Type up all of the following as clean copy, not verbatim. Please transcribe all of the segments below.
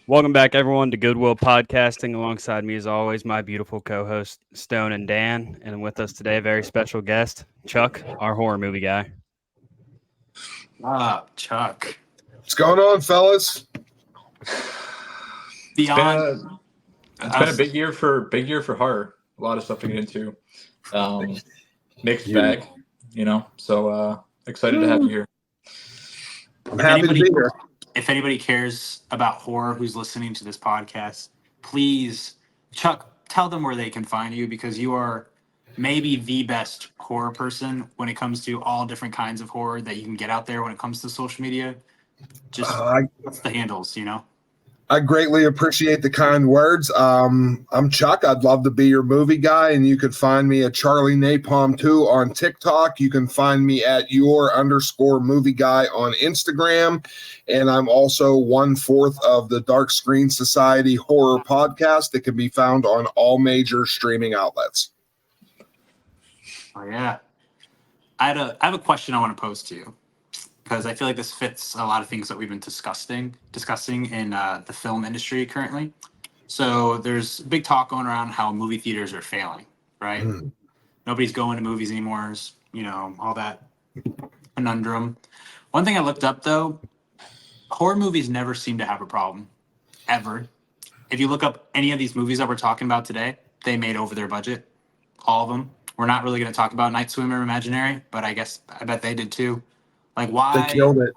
Welcome back, everyone, to Goodwill Podcasting. Alongside me, as always, my beautiful co-host Stone and Dan, and with us today, a very special guest, Chuck, our horror movie guy. Chuck. What's going on, fellas? Beyond, It's been a big year for horror. A lot of stuff to get into. Mixed bag, So excited to have you here. I'm happy to be here. If anybody cares about horror who's listening to this podcast, please, Chuck, tell them where they can find you, because you are maybe the best horror person when it comes to all different kinds of horror that you can get out there when it comes to social media. Just what's the handles, I greatly appreciate the kind words. I'm Chuck. I'd love to be your movie guy, and you could find me at Charlie Napalm 2 on TikTok. You can find me at your_movie guy on Instagram, and I'm also 1/4 of the Dark Screen Society horror podcast that can be found on all major streaming outlets. Oh yeah, I have a question I want to pose to you, because I feel like this fits a lot of things that we've been discussing in the film industry currently. So there's big talk going around how movie theaters are failing, right? Nobody's going to movies anymore, all that conundrum. One thing I looked up, though, horror movies never seem to have a problem, ever. If you look up any of these movies that we're talking about today, they made over their budget, all of them. We're not really going to talk about Night Swimmer Imaginary, but I bet they did too. Like, why? They killed it.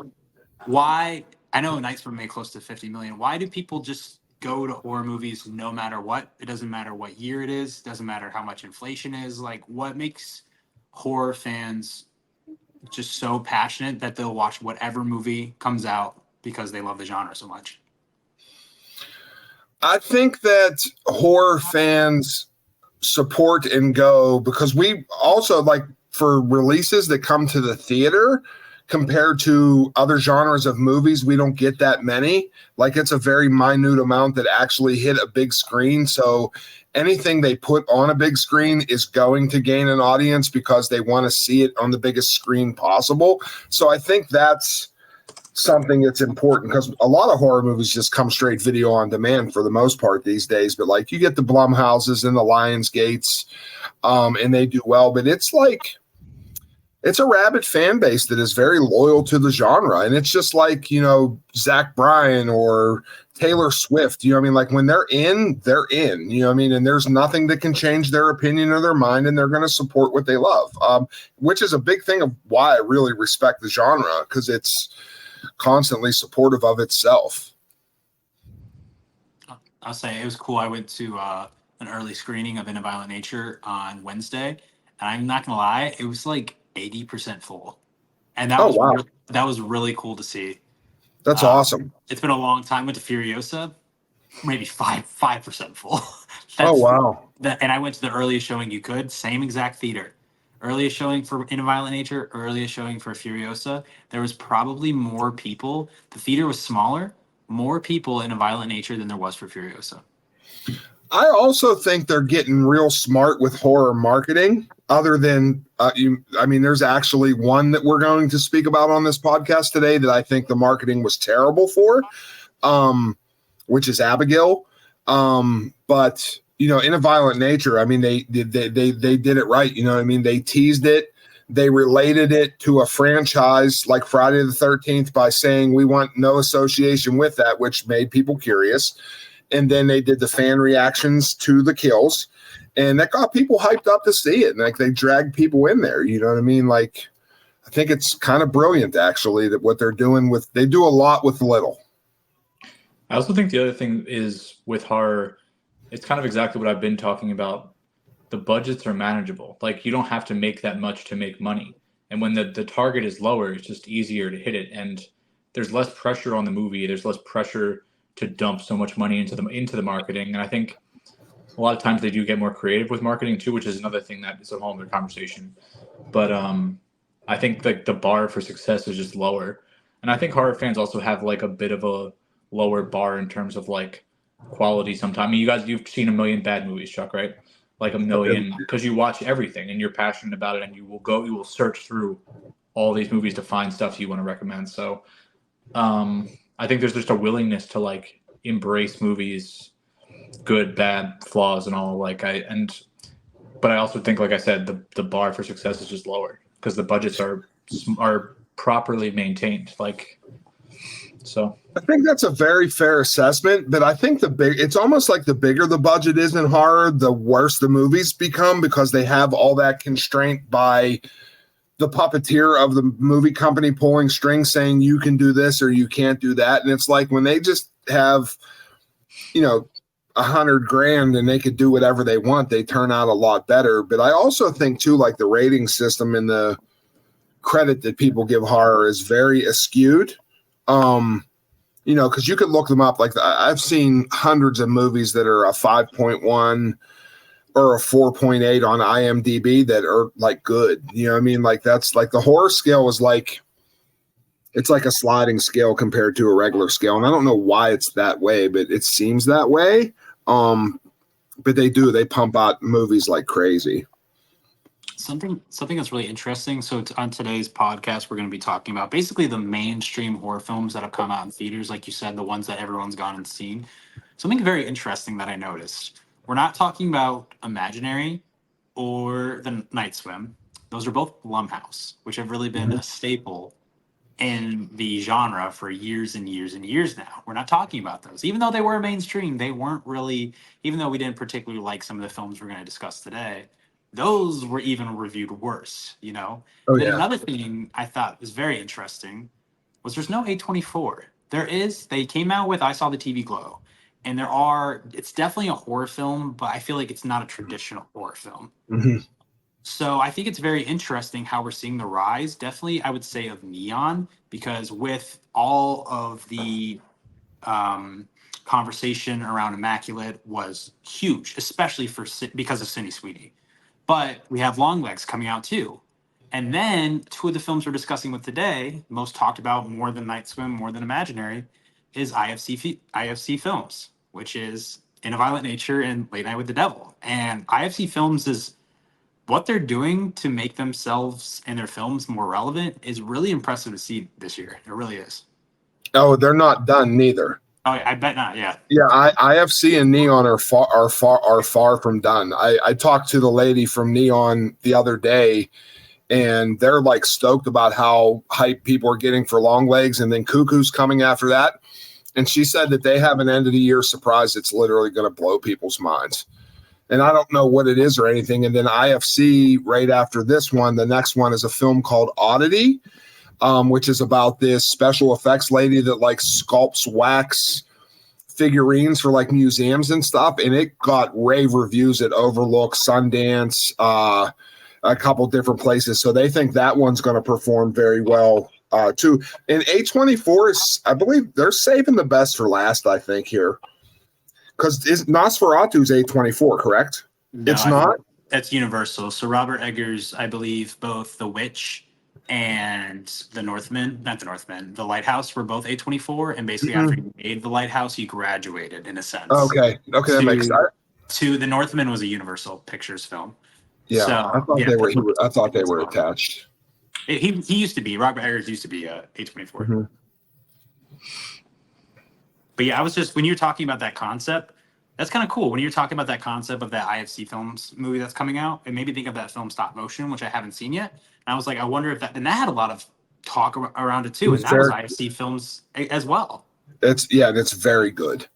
Why? I know Night Swimmer made close to $50 million. Why do people just go to horror movies no matter what? It doesn't matter what year it is. It doesn't matter how much inflation is. Like, what makes horror fans just so passionate that they'll watch whatever movie comes out because they love the genre so much? I think that horror fans support and go because we also, like, for releases that come to the theater, compared to other genres of movies, we don't get that many. Like, it's a very minute amount that actually hit a big screen. So anything they put on a big screen is going to gain an audience because they want to see it on the biggest screen possible. So I think that's something that's important, because a lot of horror movies just come straight video on demand for the most part these days. But like, you get the Blumhouses and the Lionsgates, and they do well. But it's like, it's a rabid fan base that is very loyal to the genre. And it's just like, Zach Bryan or Taylor Swift, like, when they're in, and there's nothing that can change their opinion or their mind, and they're going to support what they love, which is a big thing of why I really respect the genre, because it's constantly supportive of itself. I'll say it was cool. I went to an early screening of In a Violent Nature on Wednesday, and I'm not going to lie, it was like 80% full, and that was really cool to see. That's awesome. It's been a long time. Went to Furiosa, maybe 5% full. Wow. And I went to the earliest showing you could, same exact theater. Earliest showing for In a Violent Nature, earliest showing for Furiosa. There was probably more people. The theater was smaller, more people in A Violent Nature than there was for Furiosa. I also think they're getting real smart with horror marketing. Other than, there's actually one that we're going to speak about on this podcast today that I think the marketing was terrible for, which is Abigail. But In a Violent Nature, they did it right. They teased it. They related it to a franchise like Friday the 13th by saying we want no association with that, which made people curious. And then they did the fan reactions to the kills, and that got people hyped up to see it. And like, they dragged people in there. Like, I think it's kind of brilliant, actually, that what they're doing they do a lot with little. I also think the other thing is with horror, it's kind of exactly what I've been talking about. The budgets are manageable. Like, you don't have to make that much to make money. And when the target is lower, it's just easier to hit it. And there's less pressure on the movie. There's less pressure to dump so much money into the marketing. And I think a lot of times they do get more creative with marketing too, which is another thing that is a whole other conversation. But I think like the bar for success is just lower. And I think horror fans also have like a bit of a lower bar in terms of like quality sometimes. You've seen a million bad movies, Chuck, right? Like a million, because you watch everything and you're passionate about it, and you will search through all these movies to find stuff you want to recommend. So I think there's just a willingness to like embrace movies, good, bad, flaws, and all. But I also think, like I said, the bar for success is just lower because the budgets are properly maintained. So I think that's a very fair assessment, but I think it's almost like the bigger the budget is in horror, the worse the movies become because they have all that constraint by the puppeteer of the movie company pulling strings saying you can do this or you can't do that. And it's like when they just have, $100,000 and they could do whatever they want, they turn out a lot better. But I also think too, like the rating system and the credit that people give horror is very askewed. Because you could look them up. Like I've seen hundreds of movies that are a 5.1 or a 4.8 on IMDb that are like good. You know what I mean? Like that's like the horror scale is like, it's like a sliding scale compared to a regular scale. And I don't know why it's that way, but it seems that way. But they pump out movies like crazy. Something that's really interesting. So on today's podcast, we're going to be talking about basically the mainstream horror films that have come out in theaters, like you said, the ones that everyone's gone and seen. Something very interesting that I noticed. We're not talking about Imaginary or The Night Swim. Those are both Blumhouse, which have really been a staple in the genre for years and years and years now. We're not talking about those. Even though they were mainstream, they weren't really, even though we didn't particularly like some of the films we're going to discuss today, those were even reviewed worse, Oh, Then yeah. another thing I thought was very interesting was there's no A24. They came out with I Saw the TV Glow. And it's definitely a horror film, but I feel like it's not a traditional horror film. Mm-hmm. So I think it's very interesting how we're seeing the rise, definitely, I would say, of Neon, because with all of the conversation around Immaculate was huge, especially because of Sydney Sweeney. But we have Longlegs coming out too. And then two of the films we're discussing with today, most talked about more than Night Swim, more than Imaginary, is IFC Films, which is In a Violent Nature and Late Night with the Devil. And IFC Films is what they're doing to make themselves and their films more relevant is really impressive to see this year. It really is. Oh, they're not done neither. Oh, I bet not. Yeah. Yeah, IFC and Neon are far from done. I talked to the lady from Neon the other day, and they're like stoked about how hype people are getting for Longlegs, and then Cuckoo's coming after that. And she said that they have an end of the year surprise that's literally going to blow people's minds. And I don't know what it is or anything. And then IFC right after this one, the next one is a film called Oddity, which is about this special effects lady that like sculpts wax figurines for like museums and stuff. And it got rave reviews at Overlook, Sundance, a couple different places. So they think that one's going to perform very well too. And A24 is, I believe they're saving the best for last, I think here. Because Nosferatu's A24, correct? No, It's not? That's Universal. So Robert Eggers, I believe both The Witch and The Lighthouse were both A24. And basically after he made The Lighthouse, he graduated in a sense. Okay, that makes sense. The Northman was a Universal Pictures film. Yeah, So, I thought they were attached. He used to be. Robert Eggers used to be A24. Mm-hmm. But yeah, when you're talking about that concept, that's kind of cool. When you're talking about that concept of that IFC Films movie that's coming out, it made me think of that film Stop Motion, which I haven't seen yet. And I was like, I wonder if that, and that had a lot of talk around it too. And that was IFC Films as well. It's very good.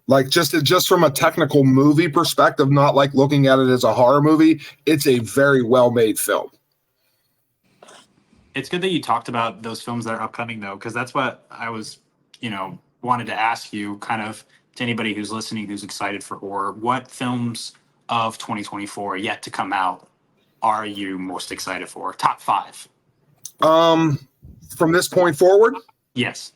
Like just from a technical movie perspective, not like looking at it as a horror movie, it's a very well-made film. It's good that you talked about those films that are upcoming though, because that's what I was, wanted to ask you, kind of to anybody who's listening who's excited for horror, what films of 2024 yet to come out are you most excited for? Top 5. From this point forward? Yes.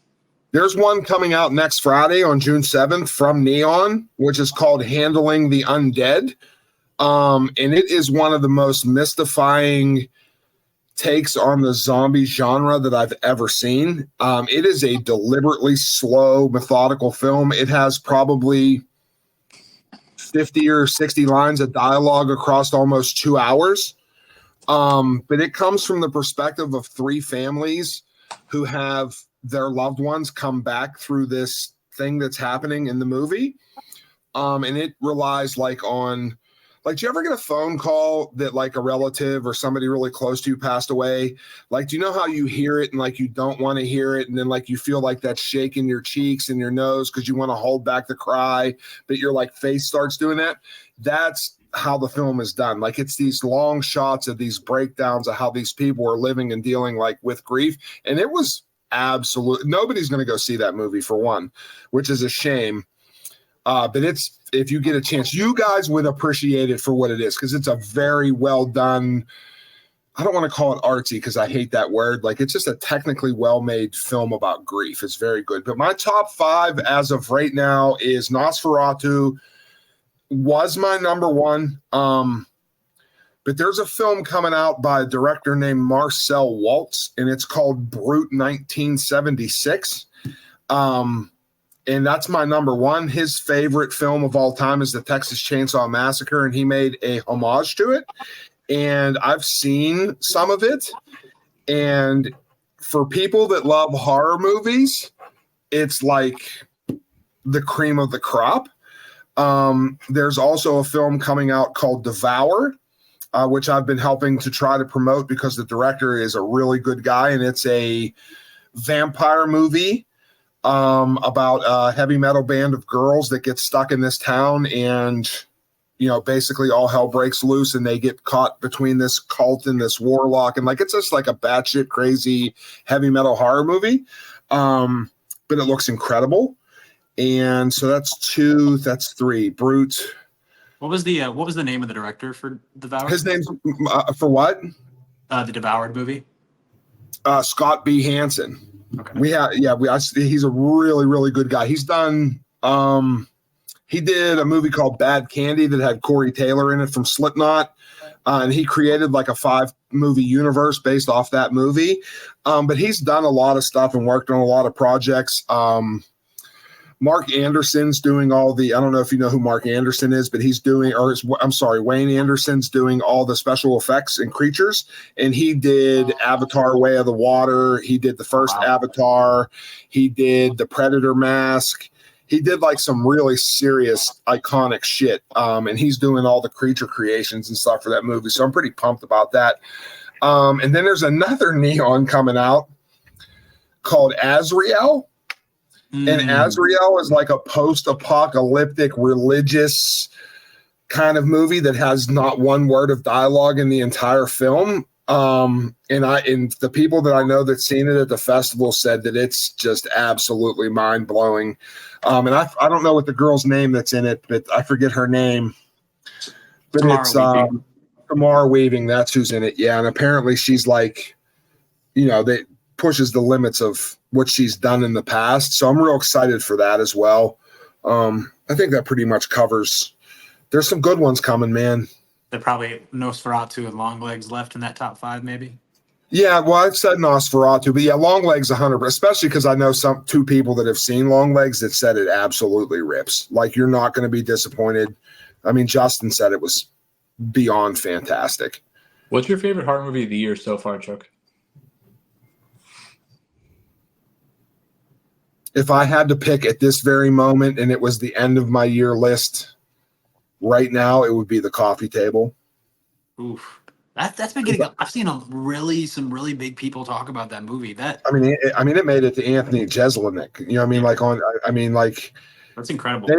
There's one coming out next Friday on June 7th from Neon, which is called Handling the Undead. And it is one of the most mystifying takes on the zombie genre that I've ever seen. It is a deliberately slow, methodical film. It has probably 50 or 60 lines of dialogue across almost 2 hours. But it comes from the perspective of 3 families who have their loved ones come back through this thing that's happening in the movie. And it relies like on, like, do you ever get a phone call that like a relative or somebody really close to you passed away? Like, do you know how you hear it and like you don't want to hear it, and then like you feel like that shake in your cheeks and your nose because you want to hold back the cry, but your like face starts doing that? That's how the film is done. Like, it's these long shots of these breakdowns of how these people are living and dealing like with grief. And it was absolute. Nobody's going to go see that movie, for one, which is a shame. But it's, if you get a chance, you guys would appreciate it for what it is, because it's a very well done. I don't want to call it artsy because I hate that word. Like, it's just a technically well-made film about grief. It's very good. But my top 5 as of right now is Nosferatu was my number 1. But there's a film coming out by a director named Marcel Waltz, and it's called Brute 1976. And that's my number 1. His favorite film of all time is the Texas Chainsaw Massacre, and he made a homage to it. And I've seen some of it. And for people that love horror movies, it's like the cream of the crop. There's also a film coming out called Devour, which I've been helping to try to promote because the director is a really good guy, and it's a vampire movie about a heavy metal band of girls that get stuck in this town, and basically all hell breaks loose, and they get caught between this cult and this warlock, and like it's just like a batshit crazy heavy metal horror movie. But it looks incredible. And so that's 2, that's 3. Brute. What was the name of the director for Devoured? His name's for what? The Devoured movie. Scott B. Hansen. Okay. He's a really, really good guy. He's done. He did a movie called Bad Candy that had Corey Taylor in it from Slipknot, and he created like a 5-movie universe based off that movie. But he's done a lot of stuff and worked on a lot of projects. Mark Anderson's doing all the, I don't know if you know who Mark Anderson is, but he's doing, Wayne Anderson's doing all the special effects and creatures. And he did Avatar Way of the Water. He did the first Avatar. He did the Predator mask. He did like some really serious iconic shit. And he's doing all the creature creations and stuff for that movie. So I'm pretty pumped about that. And then there's another Neon coming out called Azrael. And Azrael is like a post-apocalyptic religious kind of movie that has not one word of dialogue in the entire film. And the people that I know that's seen it at the festival said that it's just absolutely mind-blowing. And I don't know what the girl's name that's in it, but I forget her name. But it's Tamara Weaving. That's who's in it. Yeah, and apparently she's like, that pushes the limits of what she's done in the past. So I'm real excited for that as well. I think that pretty much covers. There's some good ones coming, man. There probably Nosferatu and Longlegs left in that top 5, maybe. Yeah, well, I've said Nosferatu, but yeah, Longlegs 100%, especially because I know 2 people that have seen Longlegs that said it absolutely rips. Like, you're not going to be disappointed. I mean, Justin said it was beyond fantastic. What's your favorite horror movie of the year so far, Chuck? If I had to pick at this very moment and it was the end of my year list right now, it would be The Coffee Table. Oof. That's been getting. I've seen some really big people talk about that movie. It made it to Anthony Jeselnik. You know what I mean? That's incredible.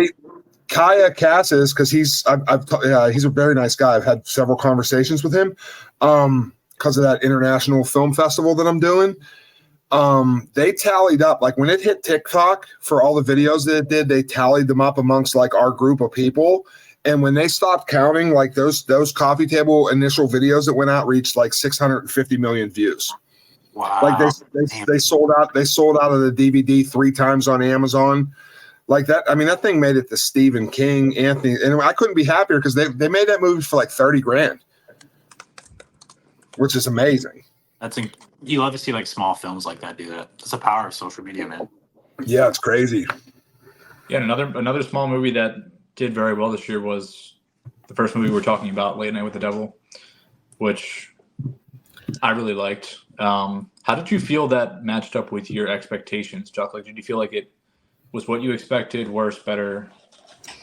Kaya Cassis, because he's a very nice guy. I've had several conversations with him because of that international film festival that I'm doing. They tallied up, like when it hit TikTok for all the videos that it did, they tallied them up amongst like our group of people. And when they stopped counting, like those Coffee Table initial videos that went out reached like 650 million views. Wow. Like they sold out of the DVD 3 times on Amazon. Like that. I mean, that thing made it to Stephen King, Anthony, and I couldn't be happier because they made that movie for like $30,000, which is amazing. You love to see like small films like that do that. It's the power of social media, man. Yeah, it's crazy. Yeah, another small movie that did very well this year was the first movie we're talking about, Late Night with the Devil, which I really liked. How did you feel that matched up with your expectations, Chuck? Like, did you feel like it Was what you expected? Worse? Better?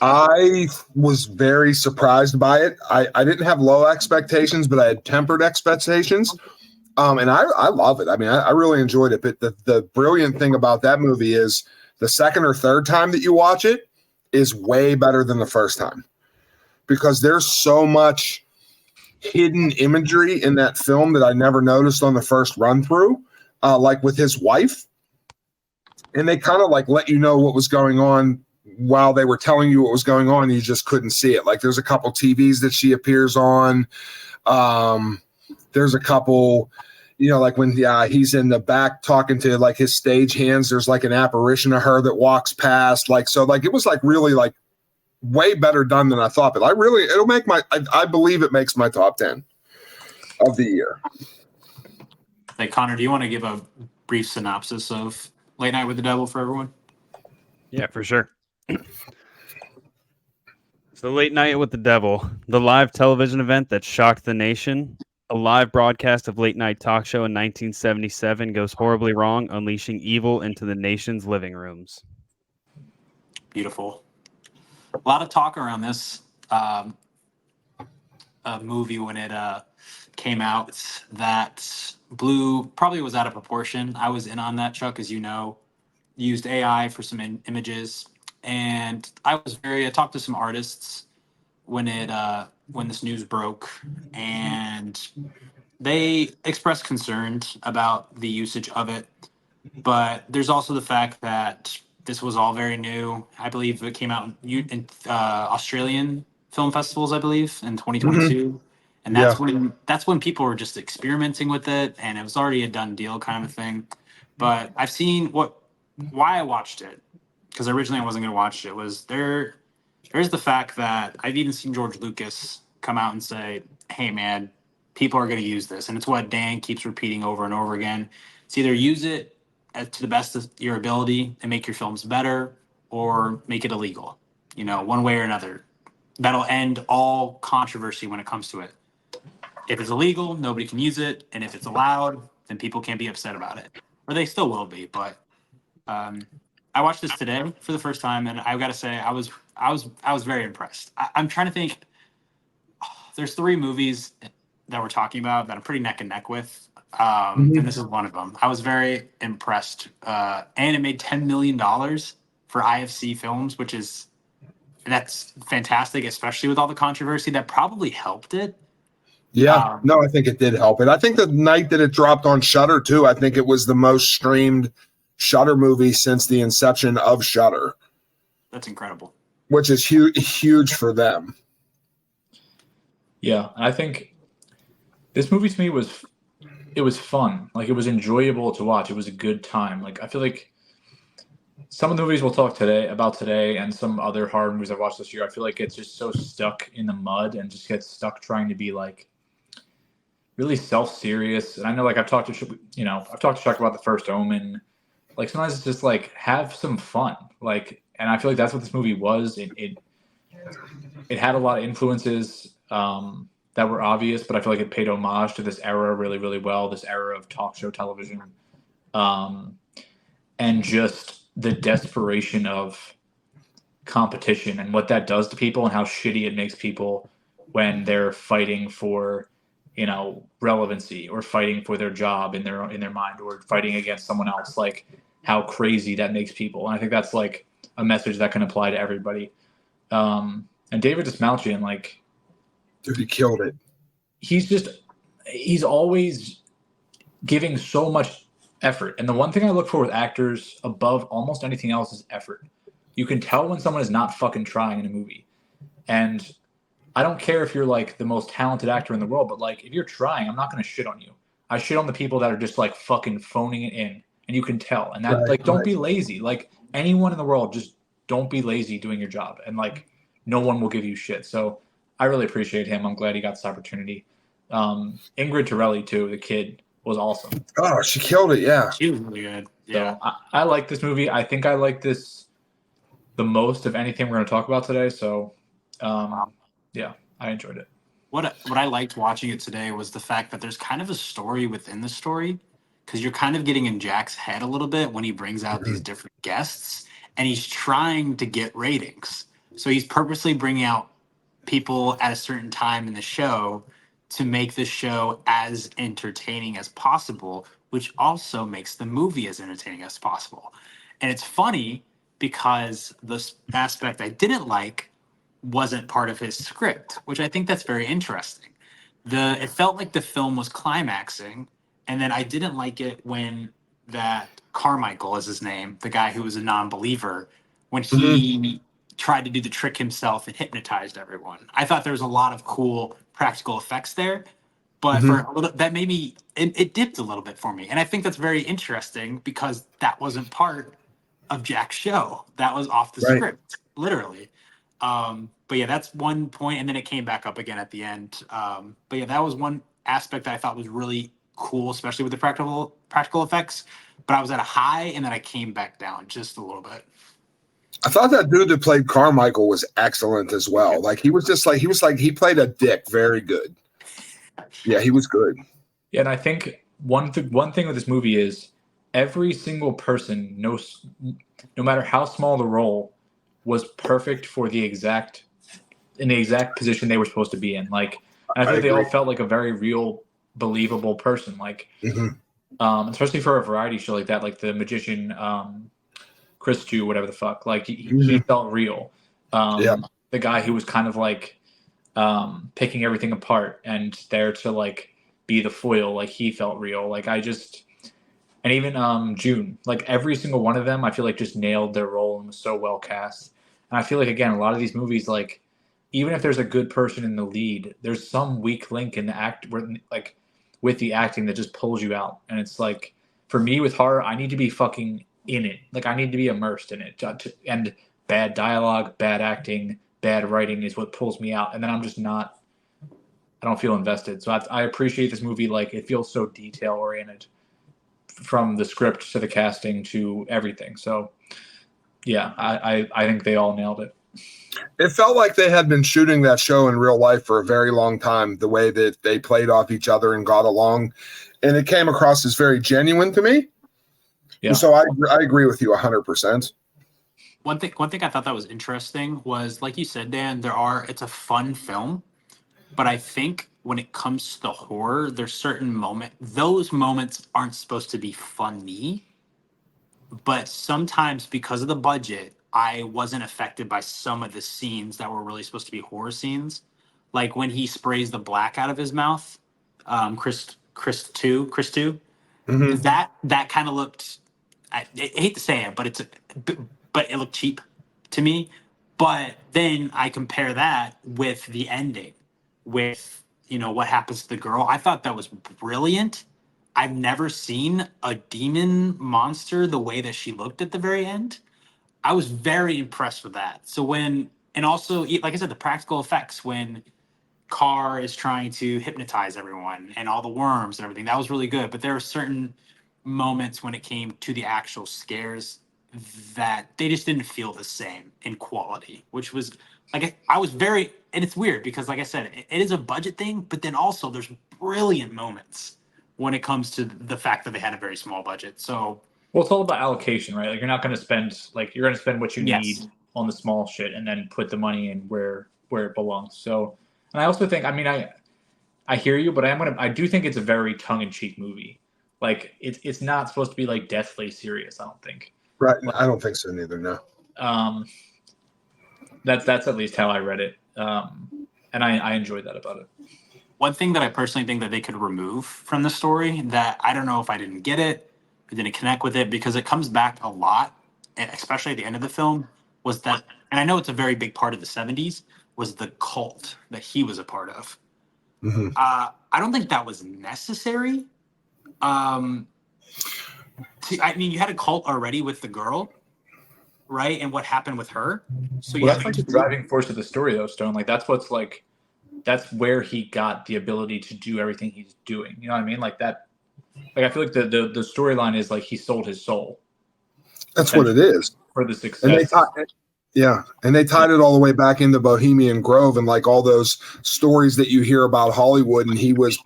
I was very surprised by it. I didn't have low expectations, but I had tempered expectations. And I love it. I mean, I really enjoyed it. But the brilliant thing about that movie is the second or third time that you watch it is way better than the first time, because there's so much hidden imagery in that film that I never noticed on the first run through, like with his wife. And they kind of like let you know what was going on while they were telling you what was going on. And you just couldn't see it. Like there's a couple TVs that she appears on. There's a couple, like when he's in the back talking to like his stage hands, there's like an apparition of her that walks past. Like, so like, it was like really like way better done than I thought. But it'll make I believe it makes my top 10 of the year. Hey, Connor, do you want to give a brief synopsis of Late Night with the Devil for everyone? Yeah, for sure. So Late Night with the Devil, the live television event that shocked the nation. A live broadcast of late night talk show in 1977 goes horribly wrong, unleashing evil into the nation's living rooms. Beautiful. A lot of talk around this movie when it came out that probably was out of proportion. I was in on that, Chuck, as you know. Used AI for some images, and I talked to some artists when this news broke, and they expressed concern about the usage of it. But there's also the fact that this was all very new. I believe it came out in Australian film festivals, I believe, in 2022. And that's when people were just experimenting with it, and it was already a done deal kind of a thing. But I've seen why I watched it, because originally I wasn't going to watch it, was there's the fact that I've even seen George Lucas come out and say, hey man, people are going to use this. And it's what Dan keeps repeating over and over again. It's either use it to the best of your ability and make your films better, or make it illegal, one way or another. That'll end all controversy when it comes to it. If it's illegal, nobody can use it. And if it's allowed, then people can't be upset about it. Or they still will be. But I watched this today for the first time, and I've got to say I was very impressed. I'm trying to think. There's 3 movies that we're talking about that I'm pretty neck and neck with, and this is one of them. I was very impressed, and it made $10 million for IFC Films, that's fantastic, especially with all the controversy. That probably helped it. Yeah, no, I think it did help it. I think the night that it dropped on Shudder too, I think it was the most streamed Shudder movie since the inception of Shudder. That's incredible. Which is huge for them. Yeah, I think this movie to me was fun. Like, it was enjoyable to watch. It was a good time. Like, I feel like some of the movies we'll talk about today and some other horror movies I watched this year, I feel like it's just so stuck in the mud and just gets stuck trying to be like really self-serious. And I know, like, I've talked to Chuck about the First Omen. Like, sometimes it's just like, have some fun. Like, and I feel like that's what this movie was. It had a lot of influences that were obvious, but I feel like it paid homage to this era really, really well. This era of talk show television, and just the desperation of competition and what that does to people, and how shitty it makes people when they're fighting for, relevancy, or fighting for their job in their mind, or fighting against someone else. Like, how crazy that makes people. And I think that's like a message that can apply to everybody. And David Dismalchian, like, dude, he killed it. He's always giving so much effort. And the one thing I look for with actors above almost anything else is effort. You can tell when someone is not fucking trying in a movie. And I don't care if you're like the most talented actor in the world, but like, if you're trying, I'm not going to shit on you. I shit on the people that are just like fucking phoning it in, and you can tell. And that don't be lazy. Like, anyone in the world, just don't be lazy doing your job, and like, no one will give you shit. So I really appreciate him. I'm glad he got this opportunity. Ingrid Torelli too, the kid, was awesome. Oh, she killed it. Yeah, she was really good. Yeah, so I like this movie. I think I like this the most of anything we're going to talk about today. So yeah, I enjoyed it. What I liked watching it today was the fact that there's kind of a story within the story, because you're kind of getting in Jack's head a little bit when he brings out these different guests, and he's trying to get ratings. So he's purposely bringing out people at a certain time in the show to make the show as entertaining as possible, which also makes the movie as entertaining as possible. And it's funny because the aspect I didn't like wasn't part of his script, which I think that's very interesting. It felt like the film was climaxing, and then I didn't like it when that Carmichael is his name, the guy who was a non-believer, when he tried to do the trick himself and hypnotized everyone. I thought there was a lot of cool practical effects there, but for a little, that made me it dipped a little bit for me, and I think that's very interesting because that wasn't part of Jack's show. That was off the script, literally. But yeah, that's one point, and then it came back up again at the end. But yeah, that was one aspect that I thought was really cool, especially with the practical effects. But I was at a high, and then I came back down just a little bit. I thought that dude that played Carmichael was excellent as well. Like he played a dick very good. Yeah, he was good. Yeah, and I think one thing with this movie is every single person, no matter how small the role, was perfect for in the exact position they were supposed to be in. Like I feel like they all felt like a very real, believable person. Like especially for a variety show like that, like the magician Chris Jew, whatever the fuck. Like he felt real. The guy who was kind of like picking everything apart and there to like be the foil, like he felt real. Like and even June, like every single one of them, I feel like just nailed their role and was so well cast. And I feel like again, a lot of these movies, like even if there's a good person in the lead, there's some weak link in the act, like with the acting that just pulls you out. And it's like for me with horror, I need to be fucking in it. Like I need to be immersed in it. And bad dialogue, bad acting, bad writing is what pulls me out. And then I'm just not. I don't feel invested. So I appreciate this movie. Like it feels so detail oriented. From the script to the casting to everything. So yeah, I think they all nailed it. It felt like they had been shooting that show in real life for a very long time, the way that they played off each other and got along. And it came across as very genuine to me. Yeah. And so I agree with you 100%. One thing I thought that was interesting was, like you said, Dan, it's a fun film, but I think when it comes to the horror, there's certain those moments aren't supposed to be funny, but sometimes because of the budget, I wasn't affected by some of the scenes that were really supposed to be horror scenes. Like when he sprays the black out of his mouth, Chris 2, that kind of looked, I hate to say it, but it looked cheap to me. But then I compare that with the ending, with what happens to the girl. I thought that was brilliant. I've never seen a demon monster the way that she looked at the very end. I was very impressed with that. So and also, like I said, the practical effects when Carr is trying to hypnotize everyone and all the worms and everything, that was really good. But there were certain moments when it came to the actual scares that they just didn't feel the same in quality, which was like, and it's weird because like I said, it is a budget thing, but then also there's brilliant moments when it comes to the fact that they had a very small budget. So, well, it's all about allocation, right? Like you're not going to spend, like you're going to spend what you need on the small shit and then put the money in where it belongs. So, and I also think, I mean, I hear you, but I do think it's a very tongue-in-cheek movie. Like it's not supposed to be like deathly serious, I don't think. Right. I don't think so neither, no. That's at least how I read it. And I enjoyed that about it. One thing that I personally think that they could remove from the story that I don't know if I didn't get it, I didn't connect with it, because it comes back a lot, especially at the end of the film, was that, and I know it's a very big part of the 70s, was the cult that he was a part of. Mm-hmm. I don't think that was necessary. I mean, you had a cult already with the girl, right? And what happened with her? So that's like the driving force of the story, though, Stone. Like that's where he got the ability to do everything he's doing. You know what I mean? Like that. Like I feel like the storyline is like he sold his soul. That's what it is for the success. And they tied it all the way back into Bohemian Grove and like all those stories that you hear about Hollywood. And he was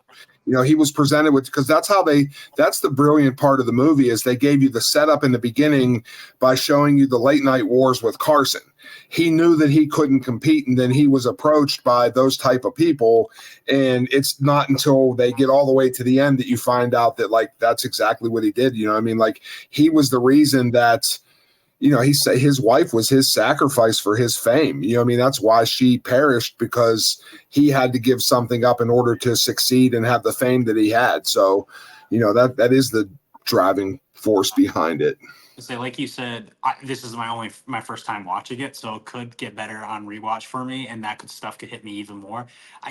He was presented with, because that's the brilliant part of the movie, is they gave you the setup in the beginning by showing you the late night wars with Carson. He knew that he couldn't compete, and then he was approached by those type of people. And it's not until they get all the way to the end that you find out that, like, that's exactly what he did. I mean, like, he was the reason that, he said his wife was his sacrifice for his fame. I mean, that's why she perished, because he had to give something up in order to succeed and have the fame that he had. So, that is the driving force behind it. So, like you said, this is my first time watching it, so it could get better on rewatch for me, and that stuff could hit me even more.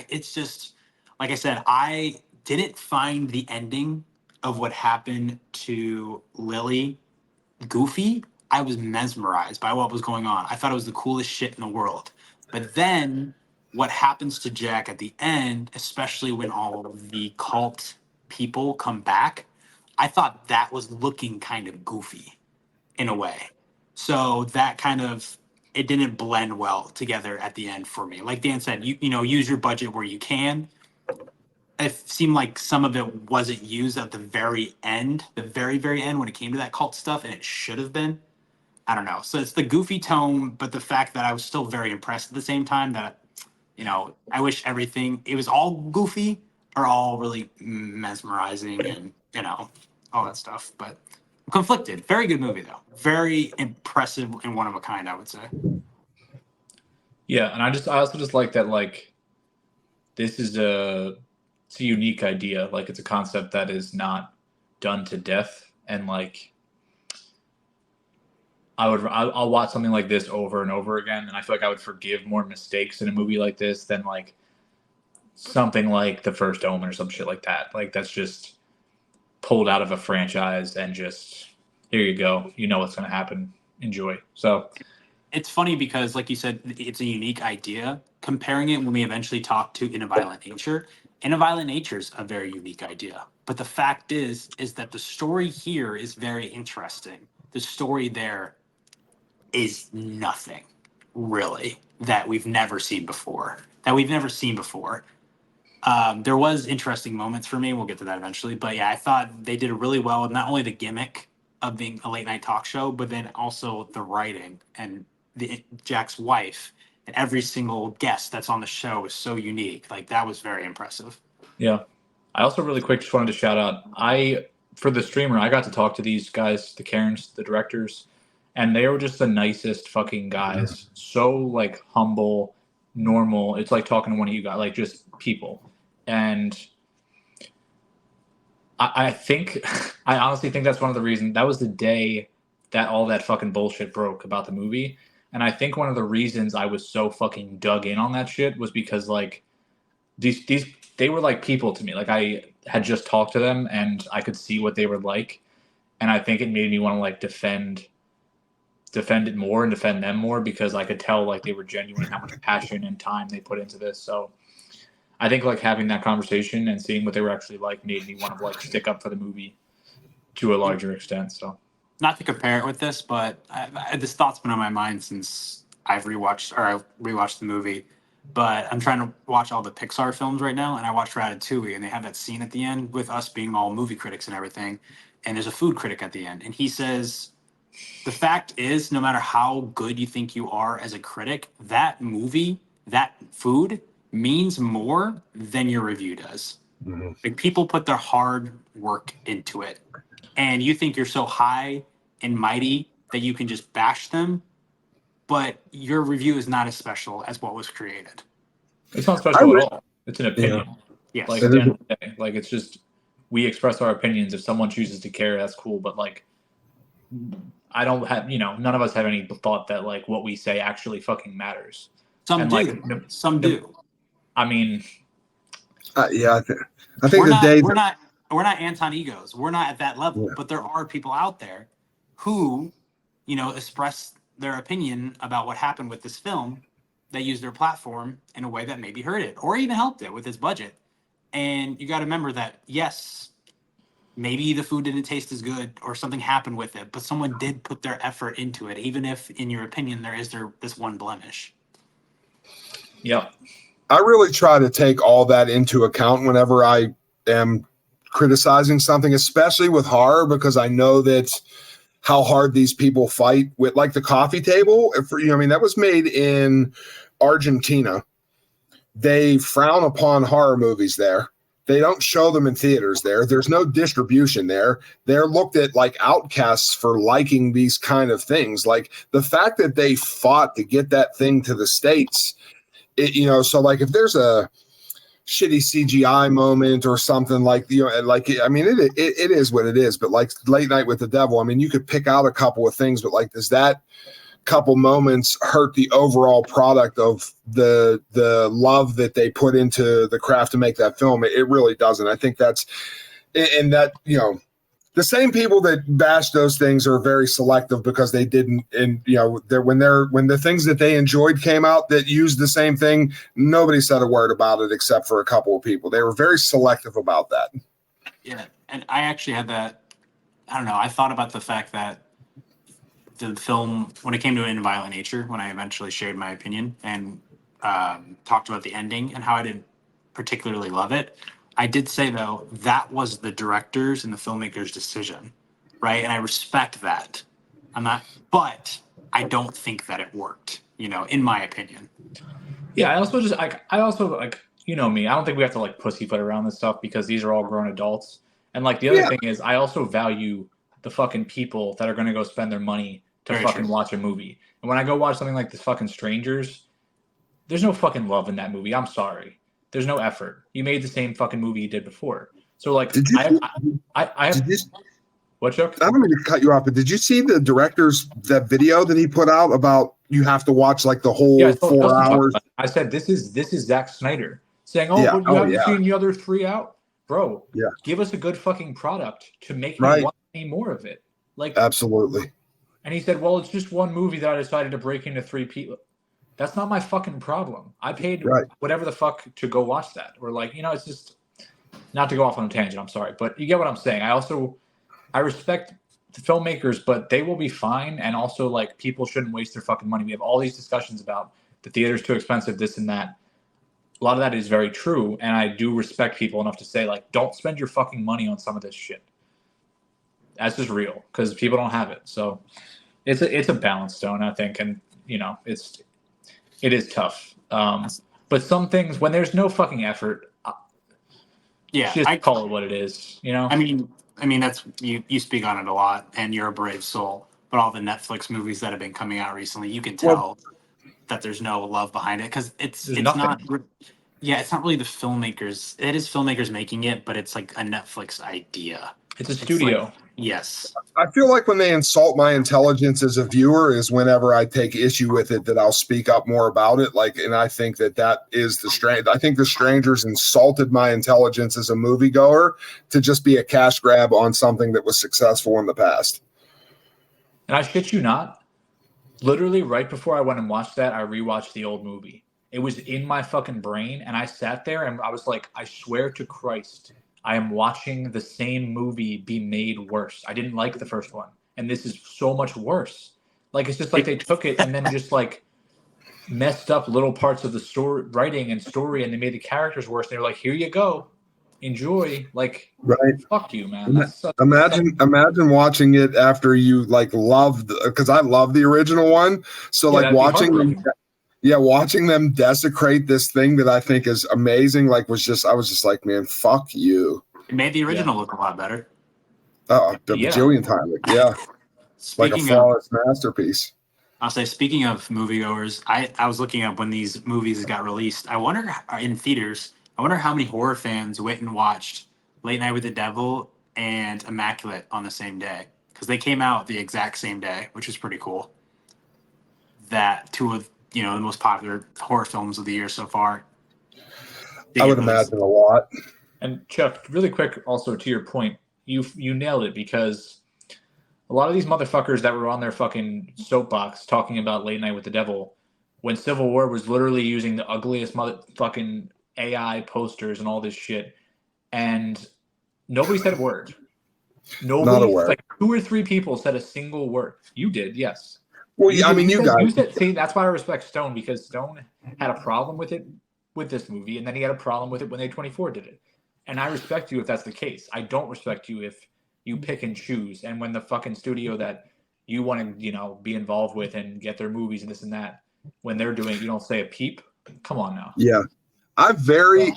It's just, like I said, I didn't find the ending of what happened to Lily goofy. I was mesmerized by what was going on. I thought it was the coolest shit in the world. But then what happens to Jack at the end, especially when all of the cult people come back, I thought that was looking kind of goofy in a way. So that it didn't blend well together at the end for me. Like Dan said, use your budget where you can. It seemed like some of it wasn't used at the very end, the very, very end, when it came to that cult stuff, and it should have been. I don't know. So it's the goofy tone, but the fact that I was still very impressed at the same time that, I wish it was all goofy or all really mesmerizing and, all that stuff. But I'm conflicted. Very good movie, though. Very impressive and one of a kind, I would say. Yeah, and I also just like that, like, this is it's a unique idea. Like, it's a concept that is not done to death, and like, I'll watch something like this over and over again, and I feel like I would forgive more mistakes in a movie like this than like something like The First Omen or some shit like that. Like, that's just pulled out of a franchise and just, here you go. You know what's going to happen. Enjoy. So it's funny because, like you said, it's a unique idea. Comparing it when we eventually talk to In a Violent Nature is a very unique idea. But the fact is that the story here is very interesting. The story there is nothing really that we've never seen before. There was interesting moments for me. We'll get to that eventually. But yeah, I thought they did really well. Not only the gimmick of being a late night talk show, but then also the writing and Jack's wife and every single guest that's on the show is so unique. Like, that was very impressive. yeah. I also really quick just wanted to shout out, for the streamer, I got to talk to these guys, the Karens, the directors, and they were just the nicest fucking guys. So, like, humble, normal. It's like talking to one of you guys, like, just people. And I honestly think that's one of the reasons. That was the day that all that fucking bullshit broke about the movie. And I think one of the reasons I was so fucking dug in on that shit was because, like, they were like people to me. Like, I had just talked to them and I could see what they were like. And I think it made me want to, like, defend it more and defend them more, because I could tell, like, they were genuine, how much passion and time they put into this. So I think, like, having that conversation and seeing what they were actually like made me want to, like, stick up for the movie to a larger extent. So, Not to compare it with this, but this thought's been on my mind since I rewatched the movie. But I'm trying to watch all the Pixar films right now, and I watched Ratatouille, and they have that scene at the end with us being all movie critics and everything, and there's a food critic at the end, and he says, the fact is, no matter how good you think you are as a critic, that movie, that food means more than your review does. Mm-hmm. Like, people put their hard work into it, and you think you're so high and mighty that you can just bash them, but your review is not as special as what was created. it's not special at all. It's an opinion. Yes. Like, at the end of the day, like, it's just, we express our opinions. If someone chooses to care, that's cool. But, like, I don't have, none of us have any thought that, like, what we say actually fucking matters. Some do. Like, Some do. I mean, yeah, I think we're not Anton egos. We're not at that level, but there are people out there who, express their opinion about what happened with this film. They use their platform in a way that maybe hurt it or even helped it with its budget. And you got to remember that, yes, maybe the food didn't taste as good or something happened with it, but someone did put their effort into it, even if, in your opinion, there is this one blemish. Yep. I really try to take all that into account whenever I am criticizing something, especially with horror, because I know that how hard these people fight with, like the coffee table. That was made in Argentina. They frown upon horror movies there. They don't show them in theaters there. There's no distribution there. They're looked at like outcasts for liking these kind of things. Like the fact that they fought to get that thing to the States, so like if there's a shitty CGI moment or something it is what it is. But like Late Night with the Devil, you could pick out a couple of things, but like, does that couple moments hurt the overall product of the love that they put into the craft to make that film? It really doesn't. I think that's, and that, the same people that bash those things are very selective because they didn't, and when the things that they enjoyed came out that used the same thing, nobody said a word about it except for a couple of people. They were very selective about that. Yeah, and I actually had that. I don't know. I thought about the fact that the film, when it came to In Violent Nature, when I eventually shared my opinion and talked about the ending and how I didn't particularly love it, I did say, though, that was the director's and the filmmaker's decision, right? And I respect that. But I don't think that it worked, in my opinion. Yeah, I also me, I don't think we have to like pussyfoot around this stuff because these are all grown adults. And like the other thing is, I also value the fucking people that are going to go spend their money to fucking watch a movie. And when I go watch something like this fucking Strangers, there's no fucking love in that movie. I'm sorry. There's no effort. You made the same fucking movie you did before. So like, what, Chuck? I don't mean to cut you off, but did you see the director's that video that he put out about you have to watch like the whole 4 hours? I said this is Zack Snyder saying, but you haven't seen the other 3 out, bro. Yeah, give us a good fucking product to make me want any more of it. Like absolutely. And he said, well, it's just one movie that I decided to break into 3 people. That's not my fucking problem. I paid whatever the fuck to go watch that. Or like, it's just not to go off on a tangent. I'm sorry, but you get what I'm saying. I respect the filmmakers, but they will be fine. And also like people shouldn't waste their fucking money. We have all these discussions about the theater's too expensive, this and that. A lot of that is very true. And I do respect people enough to say like, don't spend your fucking money on some of this shit. That's just real because people don't have it. So it's a balance stone, I think. And it is tough. But some things, when there's no fucking effort, I call it what it is, I mean, that's you speak on it a lot, and you're a brave soul. But all the Netflix movies that have been coming out recently, you can tell that there's no love behind it because it's not. Yeah, it's not really the filmmakers. It is filmmakers making it, but it's like a Netflix idea. It's a studio. Yes. I feel like when they insult my intelligence as a viewer is whenever I take issue with it, that I'll speak up more about it. Like, and I think that is the strange. I think The Strangers insulted my intelligence as a moviegoer to just be a cash grab on something that was successful in the past. And I shit you not, literally right before I went and watched that, I rewatched the old movie. It was in my fucking brain, and I sat there and I was like, I swear to Christ, I am watching the same movie be made worse. I didn't like the first one, and this is so much worse. Like, it's just like they took it and then just like messed up little parts of the story, writing and story, and they made the characters worse. They were like, here you go. Enjoy. Like, fuck you, man. Imagine watching it after you like loved, because I love the original one. So like watching them desecrate this thing that I think is amazing, I was just like, man, fuck you. It made the original look a lot better. A bajillion times. Yeah. Like a flawless masterpiece. I'll say, speaking of moviegoers, I was looking up when these movies got released. I wonder, in theaters, how many horror fans went and watched Late Night with the Devil and Immaculate on the same day. Because they came out the exact same day, which is pretty cool. That two of the most popular horror films of the year so far. I would imagine a lot. And Chuck, really quick, also to your point, you nailed it, because a lot of these motherfuckers that were on their fucking soapbox talking about Late Night with the Devil, when Civil War was literally using the ugliest motherfucking AI posters and all this shit, and nobody said a word. Not a word. Like 2 or 3 people said a single word. You did, yes. Well, you guys. See, that's why I respect Stone, because Stone had a problem with it with this movie, and then he had a problem with it when A24 did it. And I respect you if that's the case. I don't respect you if you pick and choose. And when the fucking studio that you want to, be involved with and get their movies and this and that, when they're doing it, you don't say a peep. Come on now. Yeah. I very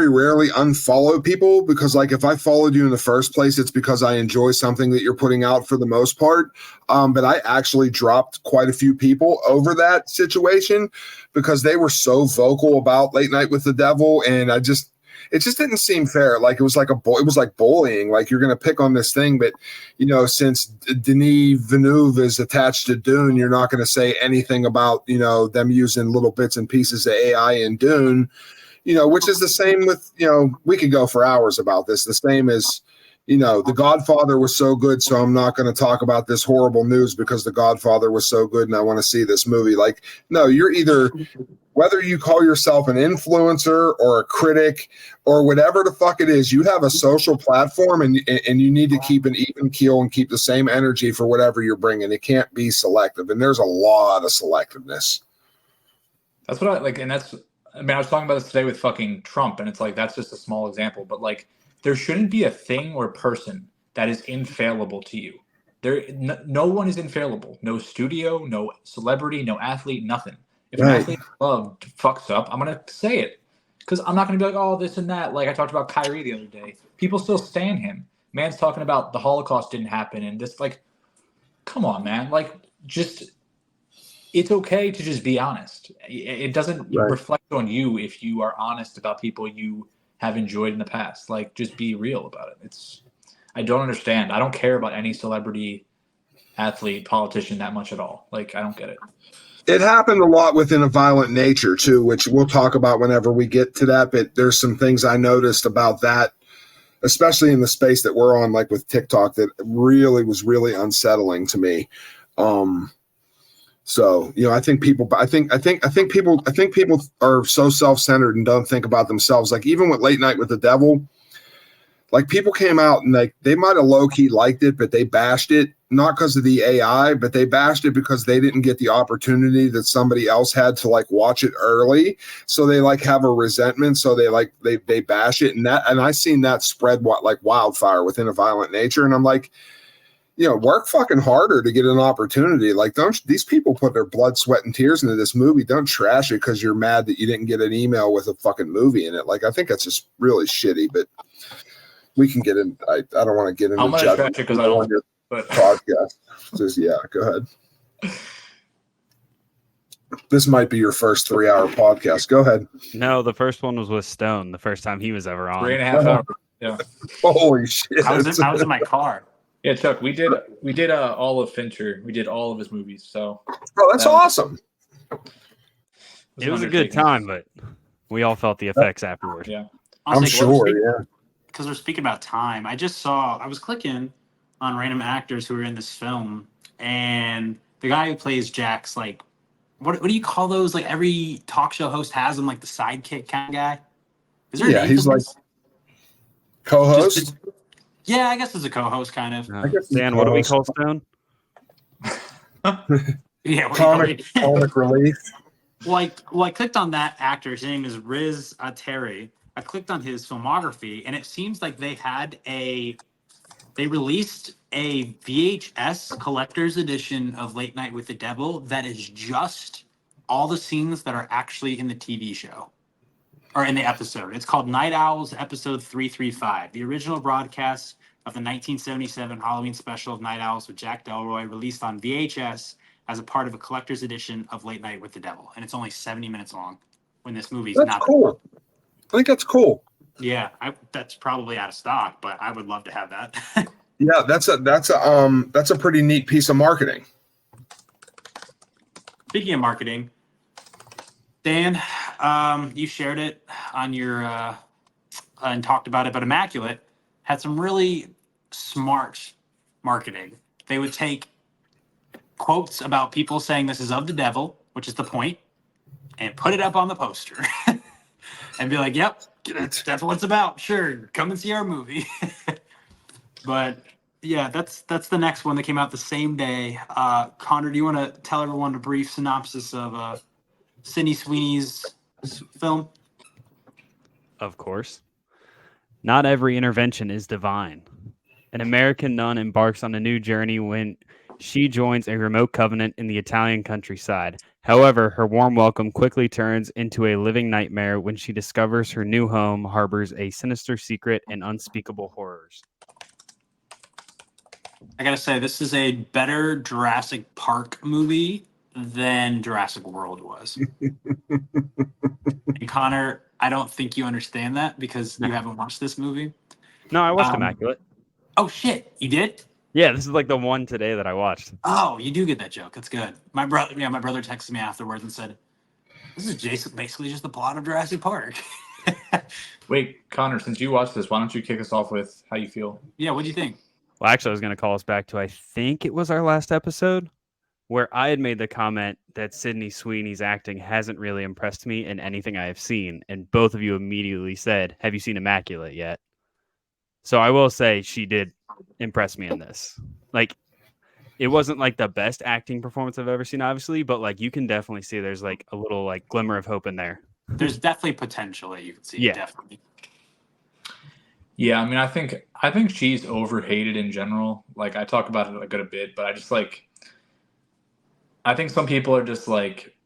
rarely unfollow people because, like, if I followed you in the first place, it's because I enjoy something that you're putting out for the most part. But I actually dropped quite a few people over that situation because they were so vocal about Late Night with the Devil, and it just didn't seem fair. Like it was like bullying. Like you're going to pick on this thing, but since Denis Villeneuve is attached to Dune, you're not going to say anything about them using little bits and pieces of AI in Dune. Which is the same with, we could go for hours about this. The same as, The Godfather was so good, so I'm not going to talk about this horrible news because The Godfather was so good and I want to see this movie. Like, no, you're either, whether you call yourself an influencer or a critic or whatever the fuck it is, you have a social platform and you need to keep an even keel and keep the same energy for whatever you're bringing. It can't be selective. And there's a lot of selectiveness. That's what I like. And I was talking about this today with fucking Trump, and it's like that's just a small example, but like there shouldn't be a thing or person that is infallible to you. No one is infallible. No studio, no celebrity, no athlete, nothing. If an athlete loved fucks up, I'm gonna say it because I'm not gonna be like, oh, this and that. Like I talked about Kyrie the other day. People still stan him. Man's talking about the Holocaust didn't happen, and this like, come on, man. Like just. It's okay to just be honest. It doesn't reflect on you if you are honest about people you have enjoyed in the past. Like, just be real about it. I don't understand. I don't care about any celebrity, athlete, politician that much at all. Like, I don't get it. It happened a lot within A Violent Nature, too, which we'll talk about whenever we get to that. But there's some things I noticed about that, especially in the space that we're on, like with TikTok, that was really unsettling to me. So, I think people are so self-centered and don't think about themselves. Like even with Late Night with the Devil, like people came out and like they might have low-key liked it, but they bashed it, not because of the AI, but they bashed it because they didn't get the opportunity that somebody else had to like watch it early. So they like have a resentment. So they bash it. And I seen that spread like wildfire within A Violent Nature. And I'm like, work fucking harder to get an opportunity. Like, these people put their blood, sweat, and tears into this movie. Don't trash it because you're mad that you didn't get an email with a fucking movie in it. Like, I think that's just really shitty, but we can get in. I don't want to get into judgment because I don't want your podcast. Just, go ahead. This might be your first 3-hour podcast. Go ahead. No, the first one was with Stone, the first time he was ever on. 3.5 hours. Yeah. Holy shit. I was in my car. Yeah, Chuck, we did all of Fincher. We did all of his movies. So that's awesome. It was a good time, but we all felt the effects afterward. Yeah. I'm sure, yeah. Because we're speaking about time. I was clicking on random actors who are in this film, and the guy who plays Jack's like, what do you call those? Like every talk show host has him, like the sidekick kind of guy. Is there a name he's for like this? Co-host. Yeah, I guess it's a co-host kind of. Dan, what do we call Stone? Yeah, comic relief. Well, I clicked on that actor. His name is Riz Ateri. I clicked on his filmography, and it seems like they released a VHS collector's edition of Late Night with the Devil that is just all the scenes that are actually in the TV show. Or in the episode. It's called Night Owls Episode 335, the original broadcast of the 1977 Halloween special of Night Owls with Jack Delroy, released on VHS as a part of a collector's edition of Late Night with the Devil. And it's only 70 minutes long when this movie's that's not. Cool. I think that's cool. Yeah, that's probably out of stock, but I would love to have that. Yeah, that's a pretty neat piece of marketing. Speaking of marketing, Dan, you shared it on your and talked about it, but Immaculate had some really smart marketing. They would take quotes about people saying this is of the devil, which is the point, and put it up on the poster and be like, yep, that's what it's about. Sure, come and see our movie. But yeah, that's the next one that came out the same day. Connor, do you want to tell everyone a brief synopsis of Sydney Sweeney's film? Of course. Not every intervention is divine. An American nun embarks on a new journey when she joins a remote covenant in the Italian countryside. However, her warm welcome quickly turns into a living nightmare when she discovers her new home harbors a sinister secret and unspeakable horrors. I gotta say, this is a better Jurassic Park movie than Jurassic World was. And Connor, I don't think you understand that because you haven't watched this movie. No, I watched Um, Immaculate. Oh shit, you did? Yeah, this is like the one today that I watched. Oh, you do get that joke. That's good. My brother texted me afterwards and said, "This is basically just the plot of Jurassic Park." Wait, Connor, since you watched this, why don't you kick us off with how you feel? Yeah, what do you think? Well, actually, I was going to call us back to, I think it was our last episode, where I had made the comment that Sydney Sweeney's acting hasn't really impressed me in anything I have seen. And both of you immediately said, have you seen Immaculate yet? So I will say she did impress me in this. Like, it wasn't like the best acting performance I've ever seen, obviously, but like you can definitely see there's like a little like glimmer of hope in there. There's definitely potential that you can see. Yeah. Definitely. Yeah, I mean, I think she's overhated in general. Like, I talk about it a good bit, but I think some people are just like,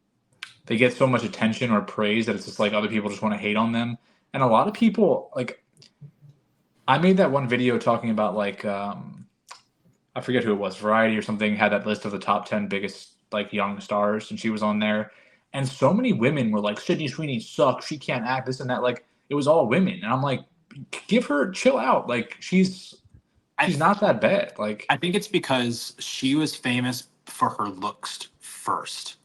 they get so much attention or praise that it's just like other people just want to hate on them. And a lot of people, like, I made that one video talking about like, I forget who it was, Variety or something, had that list of the top 10 biggest like young stars, and she was on there. And so many women were like, Sydney Sweeney sucks, she can't act, this and that. Like, it was all women. And I'm like, chill out. Like, she's not that bad. Like, I think it's because she was famous for her looks first.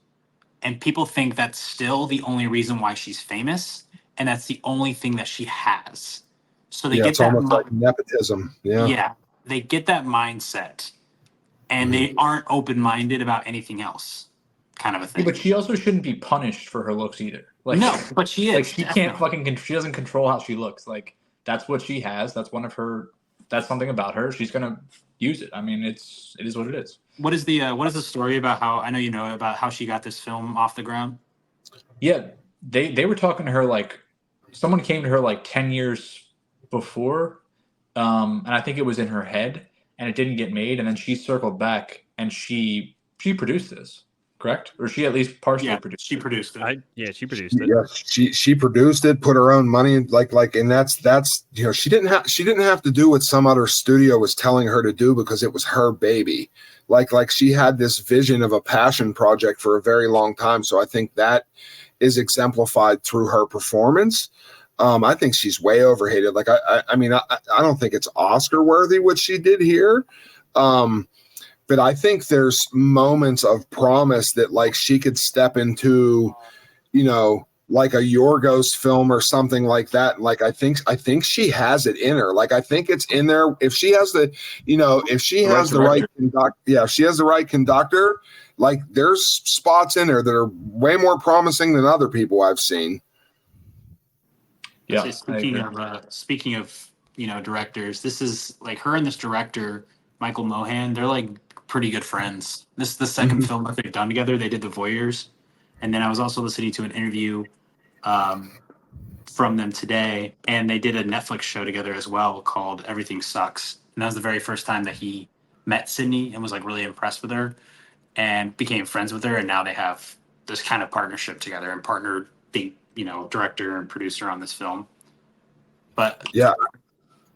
And people think that's still the only reason why she's famous, and that's the only thing that she has. So they get it's that almost like nepotism. yeah, they get that mindset, and they aren't open-minded about anything else, kind of a thing. but she also shouldn't be punished for her looks either. Like, no, but she is. Like, she definitely. can't fucking. She doesn't control how she looks. Like, that's what she has. That's one of her. That's something about her. She's gonna use it. I mean, it is what it is. What is the story about how, I know you know about how she got this film off the ground? Yeah, they were talking to her like, someone came to her like 10 years before, and I think it was in her head, and it didn't get made, and then she circled back and she produced this, correct? Or she at least partially produced she it. produced it. She produced it. Yeah, she produced it, put her own money in, like, and that's she didn't have to do what some other studio was telling her to do because it was her baby. Like she had this vision of a passion project for a very long time. So I think that is exemplified through her performance. I think she's way overhated. Like I mean, I don't think it's Oscar worthy what she did here. But I think there's moments of promise that like she could step into, like a Yorgos film or something like that. Like I think she has it in her. Like I think it's in there. If she has the, if she has the right conductor, if she has the right conductor, like there's spots in there that are way more promising than other people I've seen. Yeah. Speaking of directors, this is like her and this director Michael Mohan. They're like pretty good friends. This is the second film that they've done together. They did The Voyeurs, and then I was also listening to an interview from them today, and they did a Netflix show together as well called Everything Sucks. And that was the very first time that he met Sydney and was like really impressed with her and became friends with her. And now they have this kind of partnership together and partnered the director and producer on this film. But yeah,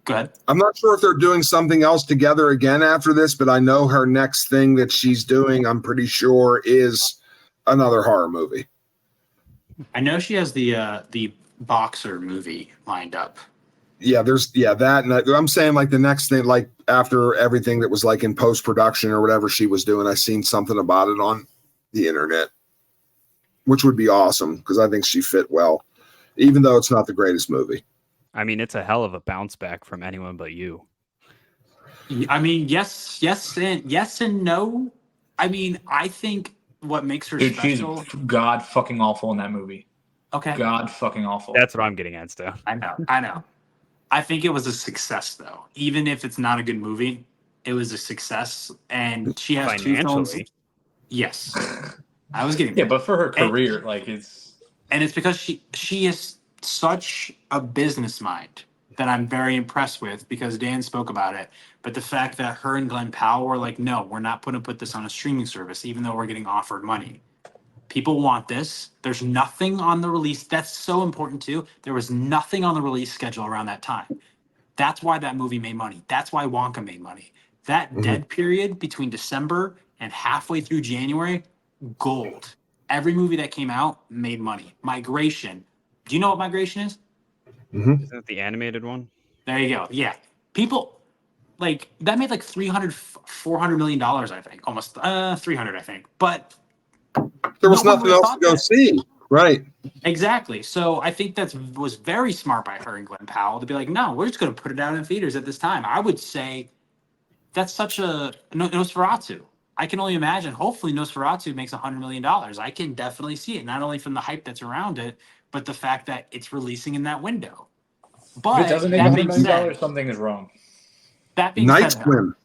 go ahead. I'm not sure if they're doing something else together again after this, but I know her next thing that she's doing, I'm pretty sure, is another horror movie. I know she has the boxer movie lined up. Yeah, there's that, and I'm saying like the next thing, like after everything that was like in post-production or whatever she was doing, I seen something about it on the internet, which would be awesome because I think she fit well, even though it's not the greatest movie. I mean, it's a hell of a bounce back from Anyone But You. I mean, yes and no. I mean, I think what makes her special. She's god fucking awful in that movie. Okay. God fucking awful. That's what I'm getting at still. I know. I think it was a success though. Even if it's not a good movie, it was a success. And she has 2 films. Yes. I was getting but for her career, like it's And it's because she is such a business mind that I'm very impressed with, because Dan spoke about it. But the fact that her and Glenn Powell were like, no, we're not going to put this on a streaming service, even though we're getting offered money. People want this. There's nothing on the release. That's so important too. There was nothing on the release schedule around that time. That's why that movie made money. That's why Wonka made money. That dead period between December and halfway through January, gold. Every movie that came out made money. Migration. Do you know what Migration is? Isn't it the animated one? There you go. Yeah. People like that made like 300, 400 million dollars, I think. Almost 300, I think. But there was no one nothing would've else thought to go that. see. Right. Exactly. So I think that was very smart by her and Glenn Powell to be like, no, we're just going to put it out in theaters at this time. I would say that's such a Nosferatu. I can only imagine. Hopefully, Nosferatu makes $100 million. I can definitely see it, not only from the hype that's around it, but the fact that it's releasing in that window. But If it doesn't make that $100 being million, said, something is wrong. that being Night said, Swim.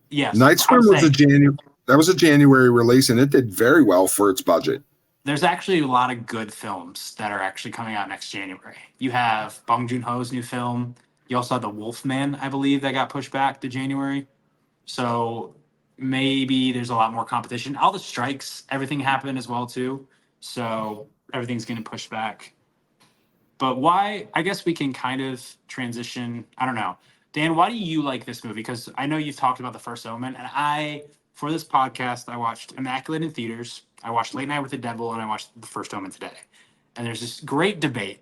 yes, Night Swim I'm was saying, that was a January release, and it did very well for its budget. there's actually a lot of good films that are actually coming out next January. You have Bong Joon-ho's new film. You also have The Wolfman, I believe, that got pushed back to January. So maybe there's a lot more competition. All the strikes, everything happened as well too. So everything's getting pushed back. But why? I guess we can kind of transition. I don't know. Dan, why do you like this movie? Because I know you've talked about The First Omen, and for this podcast, I watched Immaculate in theaters. I watched Late Night with the Devil, and I watched The First Omen today. And there's this great debate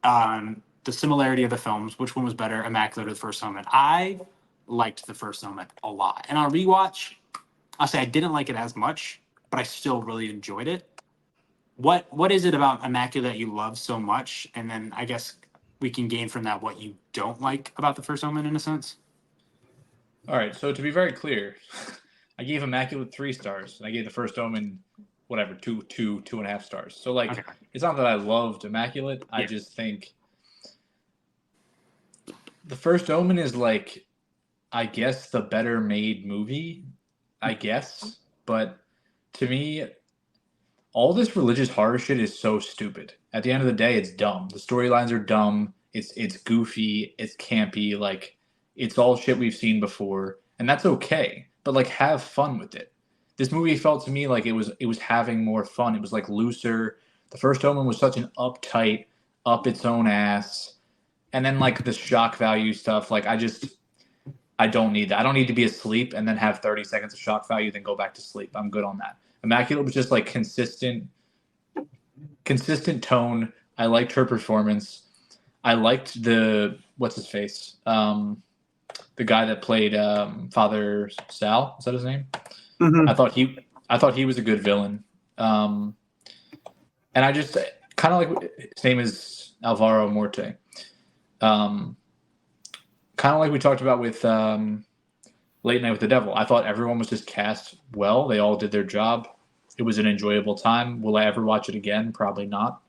on the similarity of the films. Which one was better, Immaculate or The First Omen? I liked The First Omen a lot. And on rewatch, I'll say I didn't like it as much, but I still really enjoyed it. What is it about Immaculate that you love so much? And then I guess we can gain from that what you don't like about The First Omen in a sense. All right, so to be very clear, I gave Immaculate 3 stars, and I gave The First Omen, whatever, 2.5 stars. So, like, Okay. It's not that I loved Immaculate. I Yeah. just think The First Omen is, like, I guess the better made movie, I guess. But to me, all this religious horror shit is so stupid. At the end of the day, it's dumb. The storylines are dumb. It's goofy. It's campy. Like, it's all shit we've seen before, and that's okay. But like, have fun with it. This movie felt to me like it was having more fun. It was like looser. The First Omen was such an uptight, up its own ass, and then like the shock value stuff. Like, I don't need that. I don't need to be asleep and then have 30 seconds of shock value, then go back to sleep. I'm good on that. Immaculate was just like consistent tone. I liked her performance. I liked what's his face? The guy that played Father Sal. Is that his name? Mm-hmm. I thought he was a good villain. And I just kind of like, his name is Alvaro Morte. Kind of like we talked about with Late Night with the Devil. I thought everyone was just cast well. They all did their job. It was an enjoyable time. Will I ever watch it again? Probably not.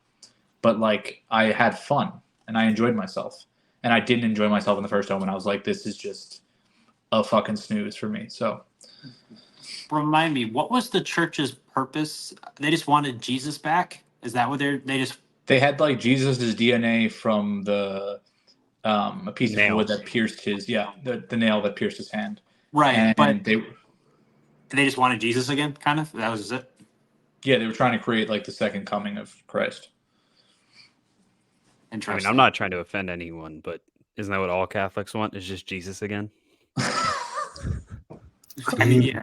But like, I had fun and I enjoyed myself. And I didn't enjoy myself in The First Omen. I was like, this is just a fucking snooze for me. So, Remind me, what was the church's purpose? They just wanted Jesus back? Is that what they had like Jesus's DNA from a piece Nail. of wood that pierced the nail that pierced his hand. right? And But they just wanted Jesus again, kind of. That was it. they were trying to create like the second coming of Christ. I Interesting. mean, I'm not trying to offend anyone, but isn't that what all Catholics want? Is just Jesus again? I mean, yeah.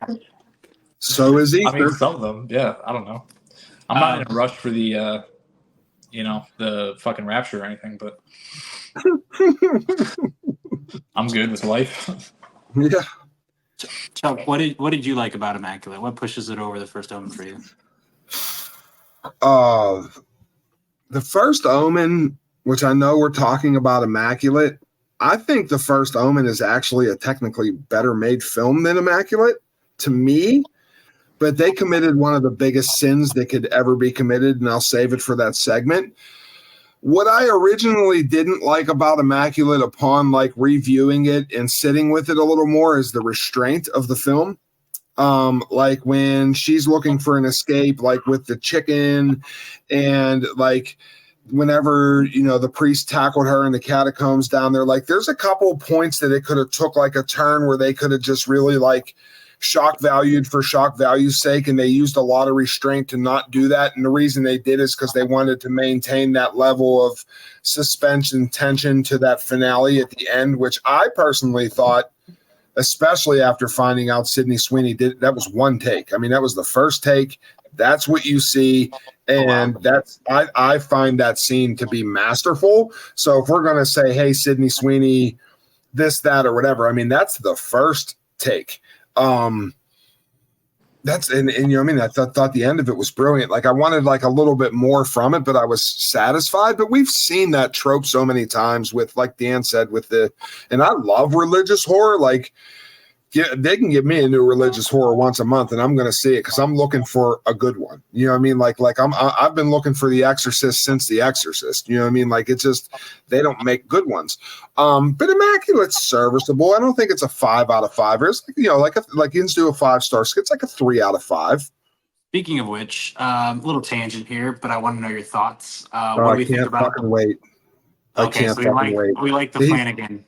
So is Easter. I mean, some of them, yeah. I don't know. I'm not in a rush for the, the fucking rapture or anything, but I'm good with life. Yeah. Chuck, what did you like about Immaculate? What pushes it over The First Omen for you? The First Omen, which I know we're talking about Immaculate, I think The First Omen is actually a technically better made film than Immaculate to me, but they committed one of the biggest sins that could ever be committed, and I'll save it for that segment. What I originally didn't like about Immaculate upon like reviewing it and sitting with it a little more is the restraint of the film. Like when she's looking for an escape, like with the chicken, and like whenever the priest tackled her in the catacombs down there, like there's a couple points that it could have took like a turn where they could have just really like shock valued for shock value's sake, and they used a lot of restraint to not do that. And the reason they did is because they wanted to maintain that level of suspense and tension to that finale at the end, which I personally thought, especially after finding out Sydney Sweeney did, that was one take. I mean, that was the first take. That's what you see. And that's, I find that scene to be masterful. So if we're going to say, hey, Sydney Sweeney, this, that, or whatever, I mean, that's the first take. That's, and you know what I mean? I thought the end of it was brilliant. Like I wanted like a little bit more from it, but I was satisfied. But we've seen that trope so many times with, like Dan said, with and I love religious horror. Like, yeah, they can give me a new religious horror once a month, and I'm going to see it because I'm looking for a good one. You know what I mean? Like I've been looking for The Exorcist since The Exorcist. You know what I mean? Like it's just they don't make good ones. But Immaculate's serviceable. I don't think it's a 5 out of 5. It's like like you can do a 5-star. It's like a 3 out of 5. Speaking of which, little tangent here, but I want to know your thoughts. What do we think about? Wait. Okay, I can't so fucking wait. we like the Flanagan.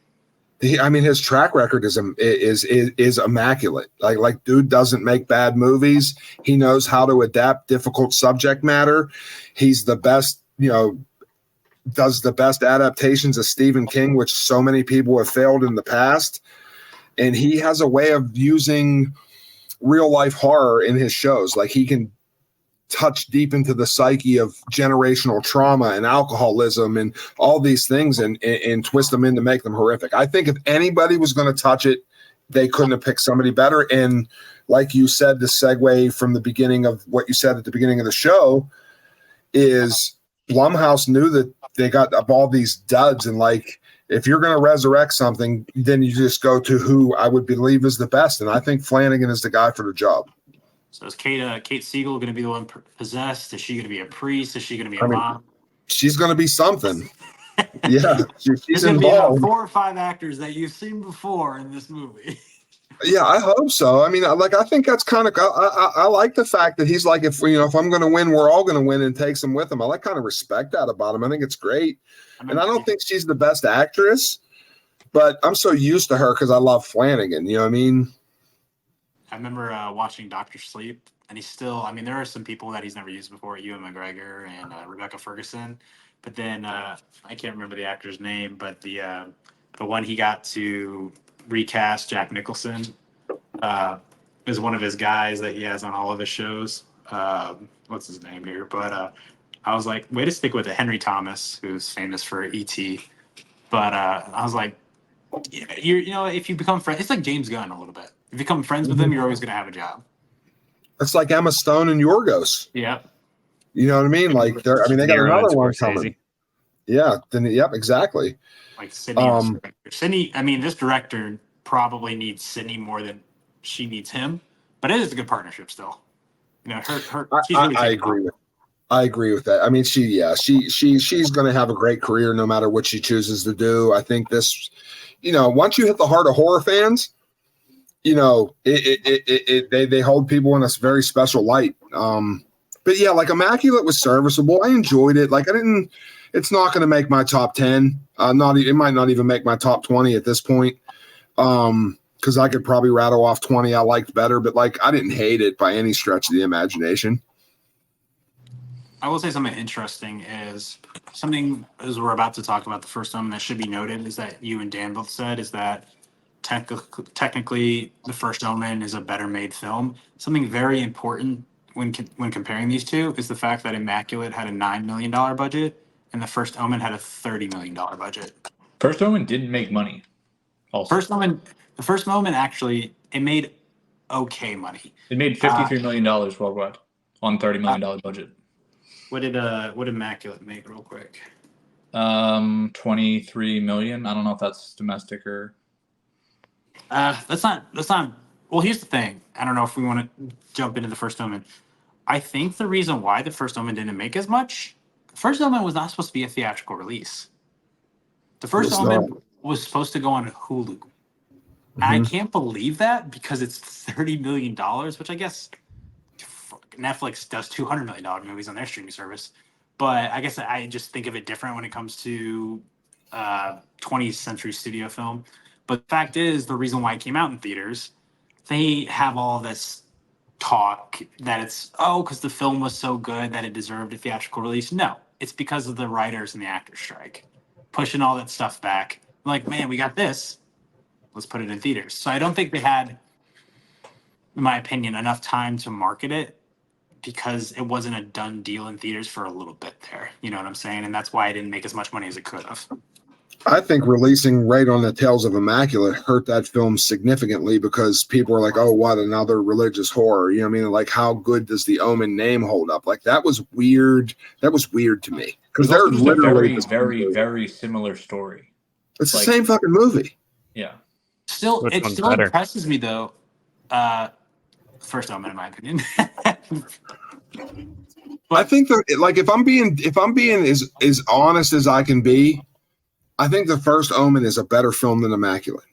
I mean, his track record is immaculate. Like dude doesn't make bad movies. He knows how to adapt difficult subject matter. He's the best, does the best adaptations of Stephen King, which so many people have failed in the past. And he has a way of using real life horror in his shows. Like he can touch deep into the psyche of generational trauma and alcoholism and all these things and twist them in to make them horrific. I think if anybody was going to touch it, they couldn't have picked somebody better. And like you said, the segue from the beginning of what you said at the beginning of the show is Blumhouse knew that they got all these duds, and like, if you're going to resurrect something, then you just go to who I would believe is the best. And I think Flanagan is the guy for the job. So is Kate Siegel going to be the one possessed? Is she going to be a priest? Is she going to be a mom? She's going to be something. Yeah, she's going to be involved. 4 or 5 actors that you've seen before in this movie. Yeah, I hope so. I mean, I think that's kind of. I like the fact that he's like, if I'm going to win, we're all going to win, and takes him with him. I kind of respect that about him. I think it's great, and I don't think she's the best actress, but I'm so used to her because I love Flanagan. You know what I mean? I remember watching Dr. Sleep, and he's still, I mean, there are some people that he's never used before, Ewan McGregor and Rebecca Ferguson. But then I can't remember the actor's name, but the one he got to recast, Jack Nicholson, is one of his guys that he has on all of his shows. What's his name here? But I was like, way to stick with it. Henry Thomas, who's famous for E.T. But I was like, if you become friends, it's like James Gunn a little bit. If you become friends with them, you're always going to have a job. It's like Emma Stone and Yorgos. Yeah. You know what I mean? Like, they got another one coming. Yeah. Yep, exactly. Like Sydney. Sydney, I mean, this director probably needs Sydney more than she needs him, but it is a good partnership still. I agree with that. I mean, she's going to have a great career no matter what she chooses to do. I think this, once you hit the heart of horror fans, they hold people in a very special light. But yeah, like Immaculate was serviceable. I enjoyed it. Like it's not going to make my top 10. It might not even make my top 20 at this point. Because I could probably rattle off 20 I liked better, but like I didn't hate it by any stretch of the imagination. I will say something interesting is something as we're about to talk about the First Omen that should be noted is that you and Dan both said is that technically the First Omen is a better made film. Something very important when comparing these two is the fact that Immaculate had a $9 million budget and the First Omen had a $30 million budget. First Omen didn't make money. Also, the First Omen actually it made okay money. It made $53 million worldwide on $30 million budget. What did Immaculate make real quick? 23 million. I don't know if that's domestic or. That's not. Well, here's the thing. I don't know if we want to jump into the First Omen. I think the reason why the First Omen didn't make as much, the First Omen was not supposed to be a theatrical release. The First Omen was supposed to go on Hulu. And I can't believe that because it's $30 million, which I guess Netflix does $200 million movies on their streaming service. But I guess I just think of it different when it comes to 20th century studio film. But the fact is, the reason why it came out in theaters, they have all this talk that it's, because the film was so good that it deserved a theatrical release. No, it's because of the writers and the actors strike, pushing all that stuff back. Like, man, we got this. Let's put it in theaters. So I don't think they had, in my opinion, enough time to market it because it wasn't a done deal in theaters for a little bit there. You know what I'm saying? And that's why it didn't make as much money as it could have. I think releasing right on the tails of Immaculate hurt that film significantly because people were like, oh, what, another religious horror? You know what I mean? Like, how good does the Omen name hold up? Like, that was weird. That was weird to me. Because they're literally a very similar story. It's the same fucking movie. Yeah. Still, it still impresses me, though. First Omen, in my opinion. I think that, like, if I'm being as honest as I can be, I think the First Omen is a better film than Immaculate.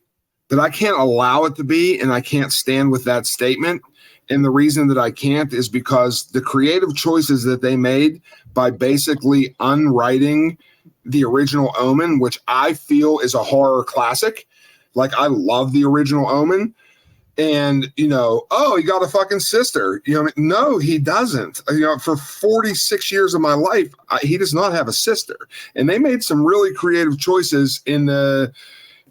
But I can't allow it to be, and I can't stand with that statement. And the reason that I can't is because the creative choices that they made by basically unwriting the original Omen, which I feel is a horror classic. Like, I love the original Omen. And, you know, he got a fucking sister. You know, no, he doesn't. You know, for 46 years of my life, he does not have a sister. And they made some really creative choices in the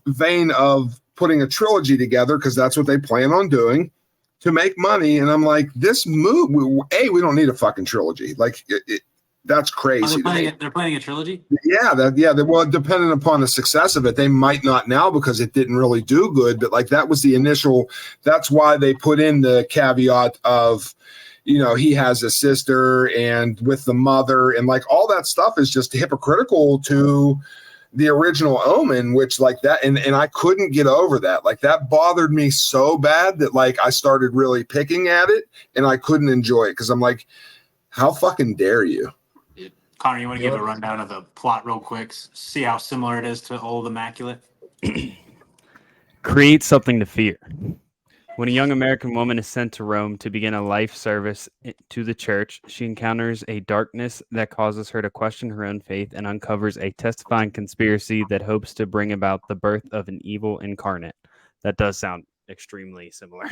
vein of putting a trilogy together, because that's what they plan on doing, to make money. And I'm like, this movie, we don't need a fucking trilogy. Like, that's crazy. They're planning a trilogy? Yeah, well, depending upon the success of it, they might not now because it didn't really do good. But like, that was the initial. That's why they put in the caveat of, you know, he has a sister and with the mother, and like all that stuff is just hypocritical to the original Omen, which like that, and I couldn't get over that. Like, that bothered me so bad that like I started really picking at it, and I couldn't enjoy it because I'm like, how fucking dare you? Connor, you want to give a rundown of the plot real quick? See how similar it is to Old Immaculate? Create something to fear. When a young American woman is sent to Rome to begin a life service to the church, she encounters a darkness that causes her to question her own faith and uncovers a testifying conspiracy that hopes to bring about the birth of an evil incarnate. That does sound extremely similar.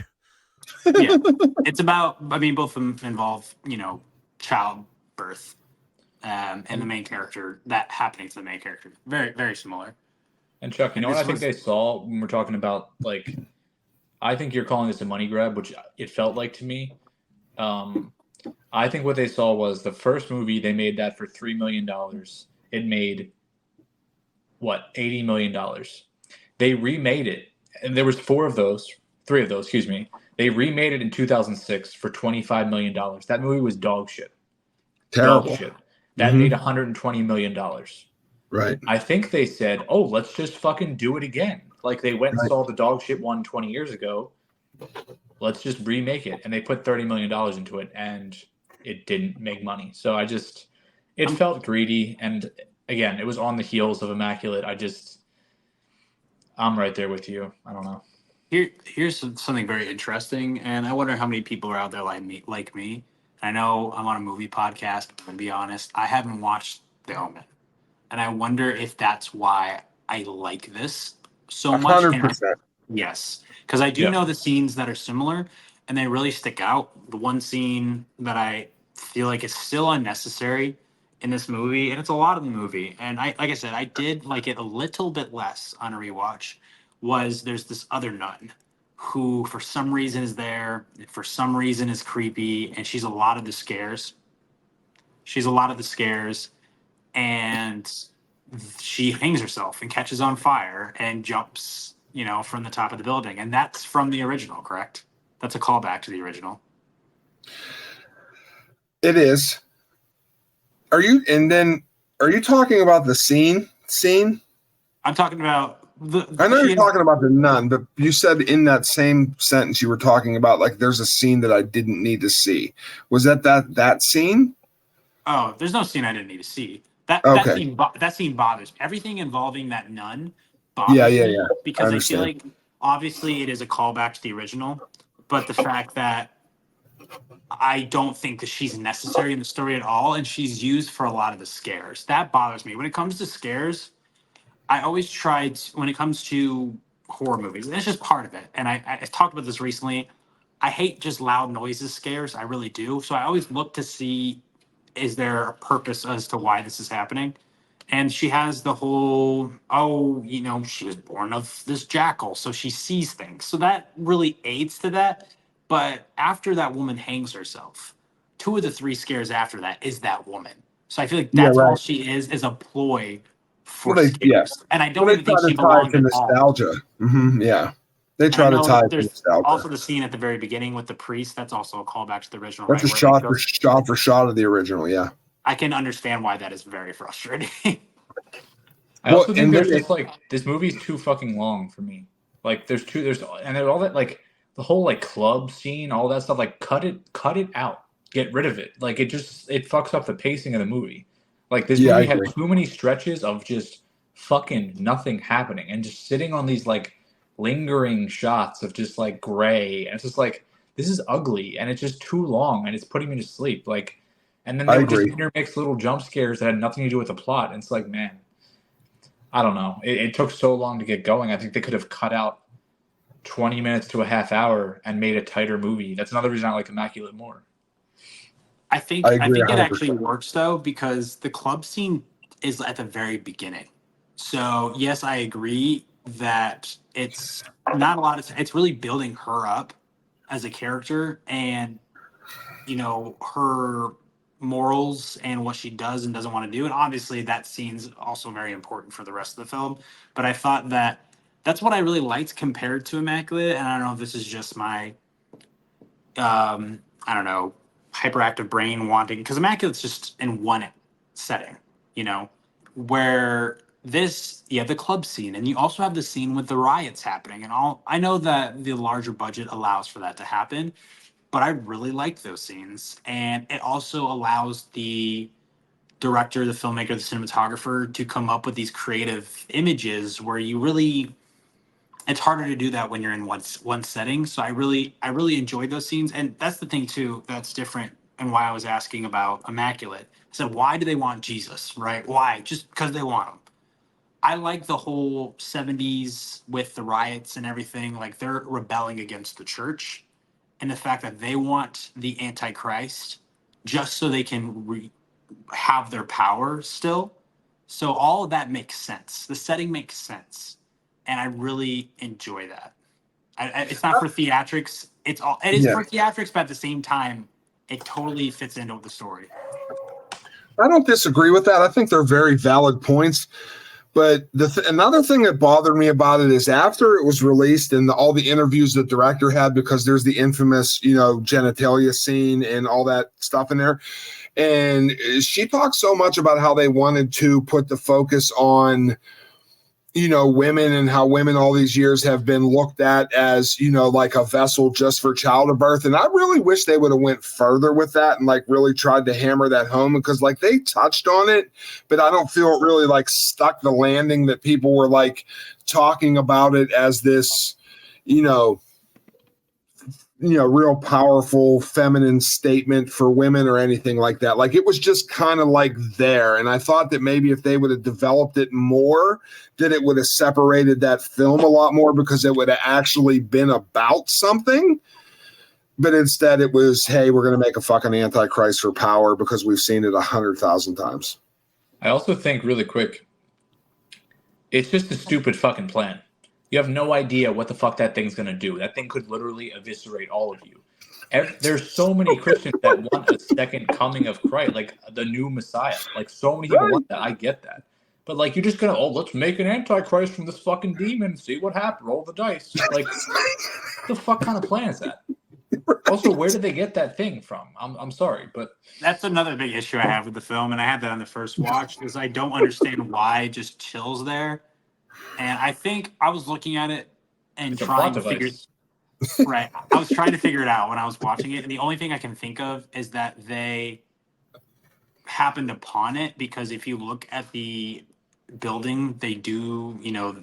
Yeah. It's about, I mean, both of them involve, you know, childbirth. And the main character, that happening to the main character. Very, very similar. And Chuck, you know what I think they saw when we're talking about, like, I think you're calling this a money grab, which it felt like to me. I think what they saw was the first movie, they made that for $3 million. It made, what, $80 million. They remade it, and there was three of those, excuse me. They remade it in 2006 for $25 million. That movie was dog shit. Terrible. Dog shit. That made $120 million. Right. I think they said, let's just fucking do it again. Like, they went and saw the dog shit one 20 years ago. Let's just remake it. And they put $30 million into it, and it didn't make money. So it felt greedy. And again, it was on the heels of Immaculate. I'm right there with you. I don't know. Here's something very interesting. And I wonder how many people are out there like me. I know I'm on a movie podcast, but I'm going to be honest, I haven't watched The Omen. And I wonder if that's why I like this so much. 100%. Yes. Because I do know the scenes that are similar, and they really stick out. The one scene that I feel like is still unnecessary in this movie, and it's a lot of the movie, and like I said, I did like it a little bit less on a rewatch, was there's this other nun who for some reason is there, for some reason is creepy, and she's a lot of the scares. And she hangs herself and catches on fire and jumps, you know, from the top of the building. And that's from the original, correct? That's a callback to the original. It is. Are you talking about the scene? I'm talking about I know you're talking about the nun, but you said in that same sentence you were talking about like there's a scene that I didn't need to see. Was that scene? Oh, there's no scene I didn't need to see. That scene bothers me. Everything involving that nun bothers me because I feel like obviously it is a callback to the original, but the fact that I don't think that she's necessary in the story at all, and she's used for a lot of the scares. That bothers me. When it comes to scares, I always tried when it comes to horror movies, and it's just part of it. And I talked about this recently. I hate just loud noises scares. I really do. So I always look to see, is there a purpose as to why this is happening? And she has the whole, oh, she was born of this jackal, so she sees things. So that really aids to that. But after that woman hangs herself, 2 of the 3 scares after that is that woman. So I feel like Yeah, that's all right. she is a ploy for Well, yeah. scares. And I Well, don't they even try think to she tie it belonged to at all. nostalgia. Yeah, they And I try to know tie it to there's nostalgia. also the scene at the very beginning with the priest. That's also a callback to the original, That's right? a Where they go, shot for shot of the original. Yeah. I can understand why that is very frustrating. I Well, also think and then there's just like this movie's too fucking long for me. Like there's all that like the whole like club scene, all that stuff. Like cut it out, get rid of it. Like it fucks up the pacing of the movie. Like this yeah, I movie had agree. too many stretches of just fucking nothing happening and just sitting on these like lingering shots of just like gray, and it's just like this is ugly and it's just too long and it's putting me to sleep. Like, and then I they would just agree. intermix little jump scares that had nothing to do with the plot. And it's like, man. I don't know. It took so long to get going. I think they could have cut out 20 minutes to a half hour and made a tighter movie. That's another reason I like Immaculate more. I think I I agree think it actually 100%. works though because the club scene is at the very beginning. So yes, I agree that it's not a lot of it's really building her up as a character and her morals and what she does and doesn't want to do. And obviously that scene's also very important for the rest of the film. But I thought that's what I really liked compared to Immaculate. And I don't know if this is just my I don't know, hyperactive brain wanting because Immaculate's just in one setting, where this, the club scene, and you also have the scene with the riots happening, and all. I know that the larger budget allows for that to happen, but I really like those scenes, and it also allows the director, the filmmaker, the cinematographer to come up with these creative images where you really it's harder to do that when you're in one setting. So I really enjoyed those scenes, and that's the thing too that's different, and why I was asking about Immaculate. So why do they want Jesus, right? Why? Just because they want him. I like the whole 70s with the riots and everything. Like they're rebelling against the church, and the fact that they want the Antichrist just so they can have their power still. So all of that makes sense. The setting makes sense, and I really enjoy that. It's not for theatrics. It is Yeah. for theatrics, but at the same time, it totally fits into the story. I don't disagree with that. I think they're very valid points. But another thing that bothered me about it is after it was released and all the interviews the director had, because there's the infamous, genitalia scene and all that stuff in there. And she talked so much about how they wanted to put the focus on, women and how women all these years have been looked at as, like a vessel just for childbirth. And I really wish they would have went further with that and like really tried to hammer that home, because like they touched on it, but I don't feel it really like stuck the landing that people were like talking about it as this, real powerful feminine statement for women or anything like that. Like it was just kind of like there. And I thought that maybe if they would have developed it more, that it would have separated that film a lot more, because it would have actually been about something. But instead it was, hey, we're going to make a fucking Antichrist for power because we've seen it 100,000 times. I also think really quick, it's just a stupid fucking plan. You have no idea what the fuck that thing's going to do. That thing could literally eviscerate all of you. There's so many Christians that want a second coming of Christ, like the new Messiah. Like so many people want that. I get that. But like you're just going to, let's make an Antichrist from this fucking demon, see what happens, roll the dice. Like the fuck kind of plan is that? Also, where did they get that thing from? I'm sorry, but That's another big issue I have with the film, and I had that on the first watch, is I don't understand why it just chills there. And I think I was looking at it and it's a trying plot to figure device. right. I was trying to figure it out when I was watching it, and the only thing I can think of is that they happened upon it, because if you look at the building they do,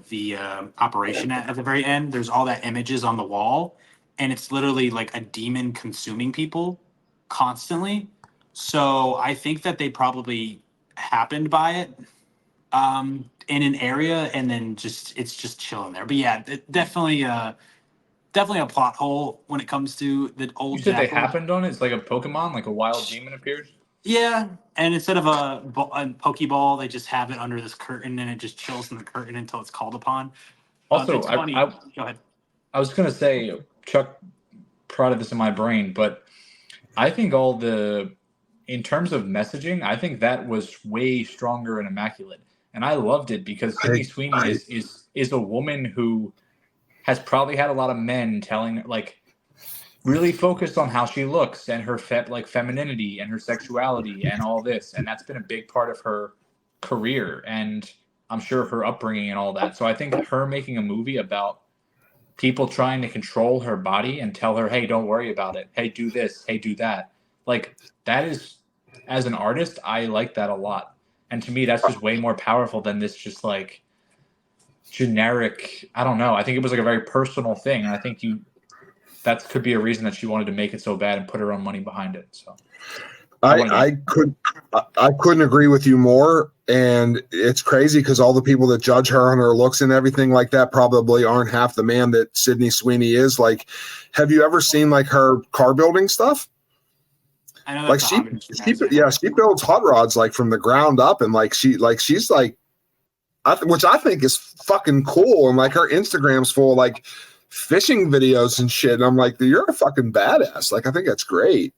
the operation at the very end, there's all that images on the wall, and it's literally like a demon consuming people constantly. So I think that they probably happened by it in an area, and then just it's just chilling there. But yeah, definitely a plot hole when it comes to the You old said they jackal. happened on it? It's like a Pokemon, like a wild demon appeared? Yeah, and instead of a Pokeball, they just have it under this curtain, and it just chills in the curtain until it's called upon. Also, It's funny. Go ahead. I was going to say, Chuck prodded this in my brain, but I think in terms of messaging, I think that was way stronger in Immaculate. And I loved it because Sydney Sweeney is a woman who has probably had a lot of men telling, like, really focused on how she looks and her femininity and her sexuality and all this, and that's been a big part of her career and I'm sure her upbringing and all that. So I think her making a movie about people trying to control her body and tell her, hey, don't worry about it, hey, do this, hey, do that, like, that is, as an artist, I like that a lot. And to me, that's just way more powerful than this just like generic, I don't know, I think it was like a very personal thing, and I think that could be a reason that she wanted to make it so bad and put her own money behind it. So I couldn't agree with you more. And it's crazy because all the people that judge her on her looks and everything like that probably aren't half the man that Sydney Sweeney is. Like, have you ever seen like her car building stuff? I know Like that's she builds hot rods like from the ground up, and she's like, which I think is fucking cool. And like her Instagram's full of like fishing videos and shit. And I'm like, you're a fucking badass. Like, I think that's great.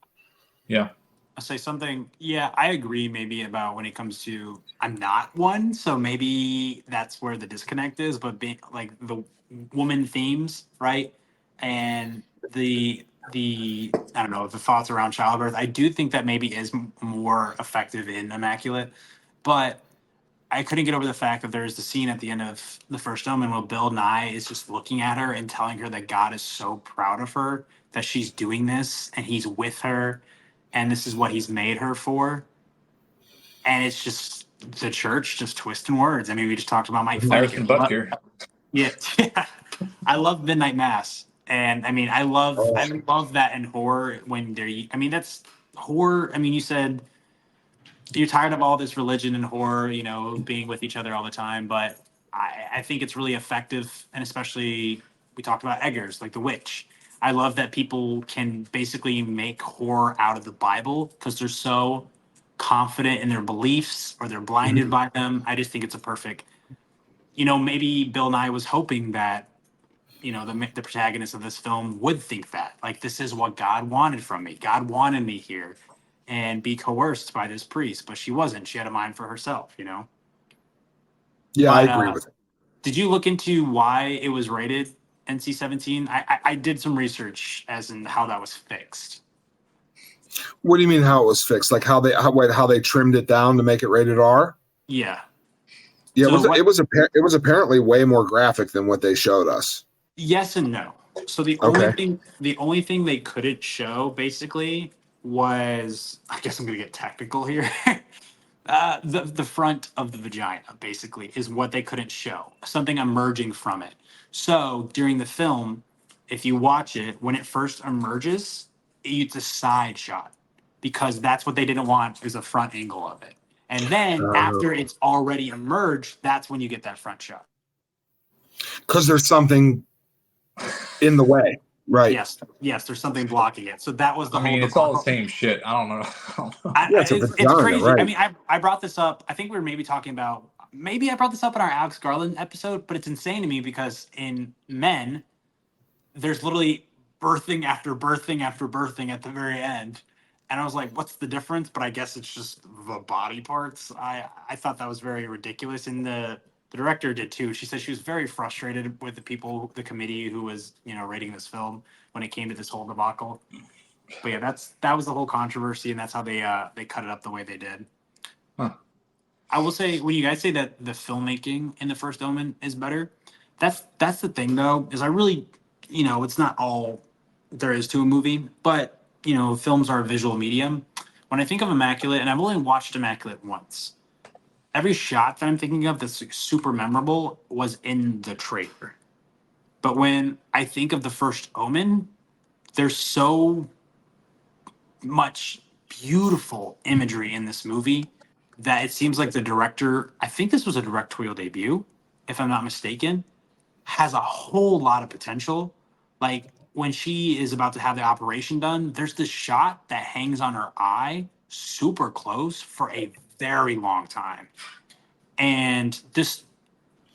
yeah. I'll say something. Yeah, I agree. Maybe about when it comes to I'm not one, so maybe that's where the disconnect is. But being like the woman themes, right, and the I don't know, the thoughts around childbirth, I do think that maybe is more effective in Immaculate, but I couldn't get over the fact that there's the scene at the end of the First Omen where Bill Nye is just looking at her and telling her that God is so proud of her that she's doing this and he's with her and this is what he's made her for. And it's just the church just twisting words. I mean, we just talked about Mike Harrison Flanagan. Butker. Yeah, yeah. I love Midnight Mass. And I mean, I love that in horror when they're, I mean, that's horror. I mean, you said you're tired of all this religion and horror, being with each other all the time. But I think it's really effective. And especially, we talked about Eggers, like The Witch. I love that people can basically make horror out of the Bible because they're so confident in their beliefs or they're blinded by them. I just think it's a perfect, maybe Bill Nye was hoping that, the protagonist of this film would think that, like, this is what God wanted from me. God wanted me here and be coerced by this priest, but she wasn't. She had a mind for herself. Yeah, But, I agree with it. did you look into why it was rated NC-17? I did some research as in how that was fixed. What do you mean how it was fixed? Like how they trimmed it down to make it rated R? Yeah. Yeah, So it was apparently way more graphic than what they showed us. Yes and no. So the only thing they couldn't show basically was, I guess I'm gonna get technical here. The front of the vagina basically is what they couldn't show. Something emerging from it. So during the film, if you watch it, when it first emerges, it's a side shot because that's what they didn't want is a front angle of it. And then after it's already emerged, that's when you get that front shot. Because there's something in the way, right? Yes, there's something blocking it. So that was the I mean, it's all the same shit. I don't know. It's crazy. Right. I mean, I brought this up. I think we were maybe talking about. Maybe I brought this up in our Alex Garland episode, but it's insane to me because in men, there's literally birthing after birthing after birthing at the very end. And I was like, what's the difference? But I guess it's just the body parts. I thought that was very ridiculous. And the director did too. She said she was very frustrated with the committee who was, rating this film when it came to this whole debacle. But yeah, that was the whole controversy, and that's how they cut it up the way they did. Huh. I will say, when you guys say that the filmmaking in the First Omen is better, that's the thing though, is I really, it's not all there is to a movie, but films are a visual medium. When I think of Immaculate, and I've only watched Immaculate once, every shot that I'm thinking of that's super memorable was in the trailer. But when I think of the First Omen, there's so much beautiful imagery in this movie that it seems like the director, I think this was a directorial debut, if I'm not mistaken, has a whole lot of potential. Like when she is about to have the operation done, there's this shot that hangs on her eye super close for a very long time. And just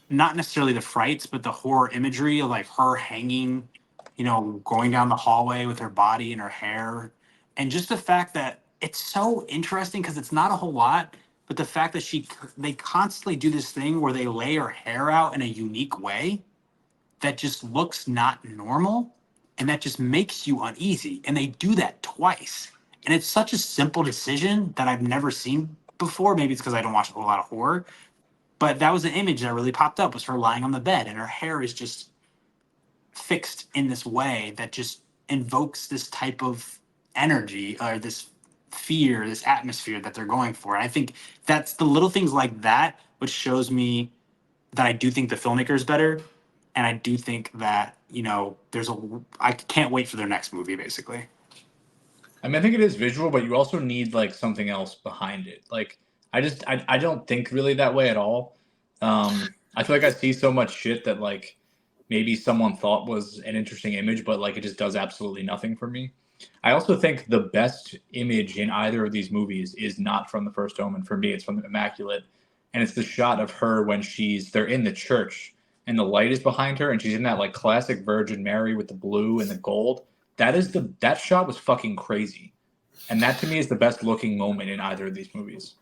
not necessarily the frights, but the horror imagery of like her hanging, going down the hallway with her body and her hair. And just the fact that it's so interesting because it's not a whole lot, but the fact that they constantly do this thing where they lay her hair out in a unique way that just looks not normal and that just makes you uneasy. And they do that twice. And it's such a simple decision that I've never seen before. Maybe it's because I don't watch a whole lot of horror. But that was an image that really popped up, was her lying on the bed and her hair is just fixed in this way that just invokes this type of energy or this fear, this atmosphere that they're going for. And I think that's the little things like that which shows me that I do think the filmmaker is better. And I do think that, I can't wait for their next movie, basically. I mean, I think it is visual, but you also need like something else behind it. Like, I don't think really that way at all. I feel like I see so much shit that like maybe someone thought was an interesting image, but like it just does absolutely nothing for me. I also think the best image in either of these movies is not from the First Omen. For me, it's from Immaculate, and it's the shot of her when they're in the church and the light is behind her and she's in that like classic Virgin Mary with the blue and the gold. That shot was fucking crazy. And that to me is the best looking moment in either of these movies.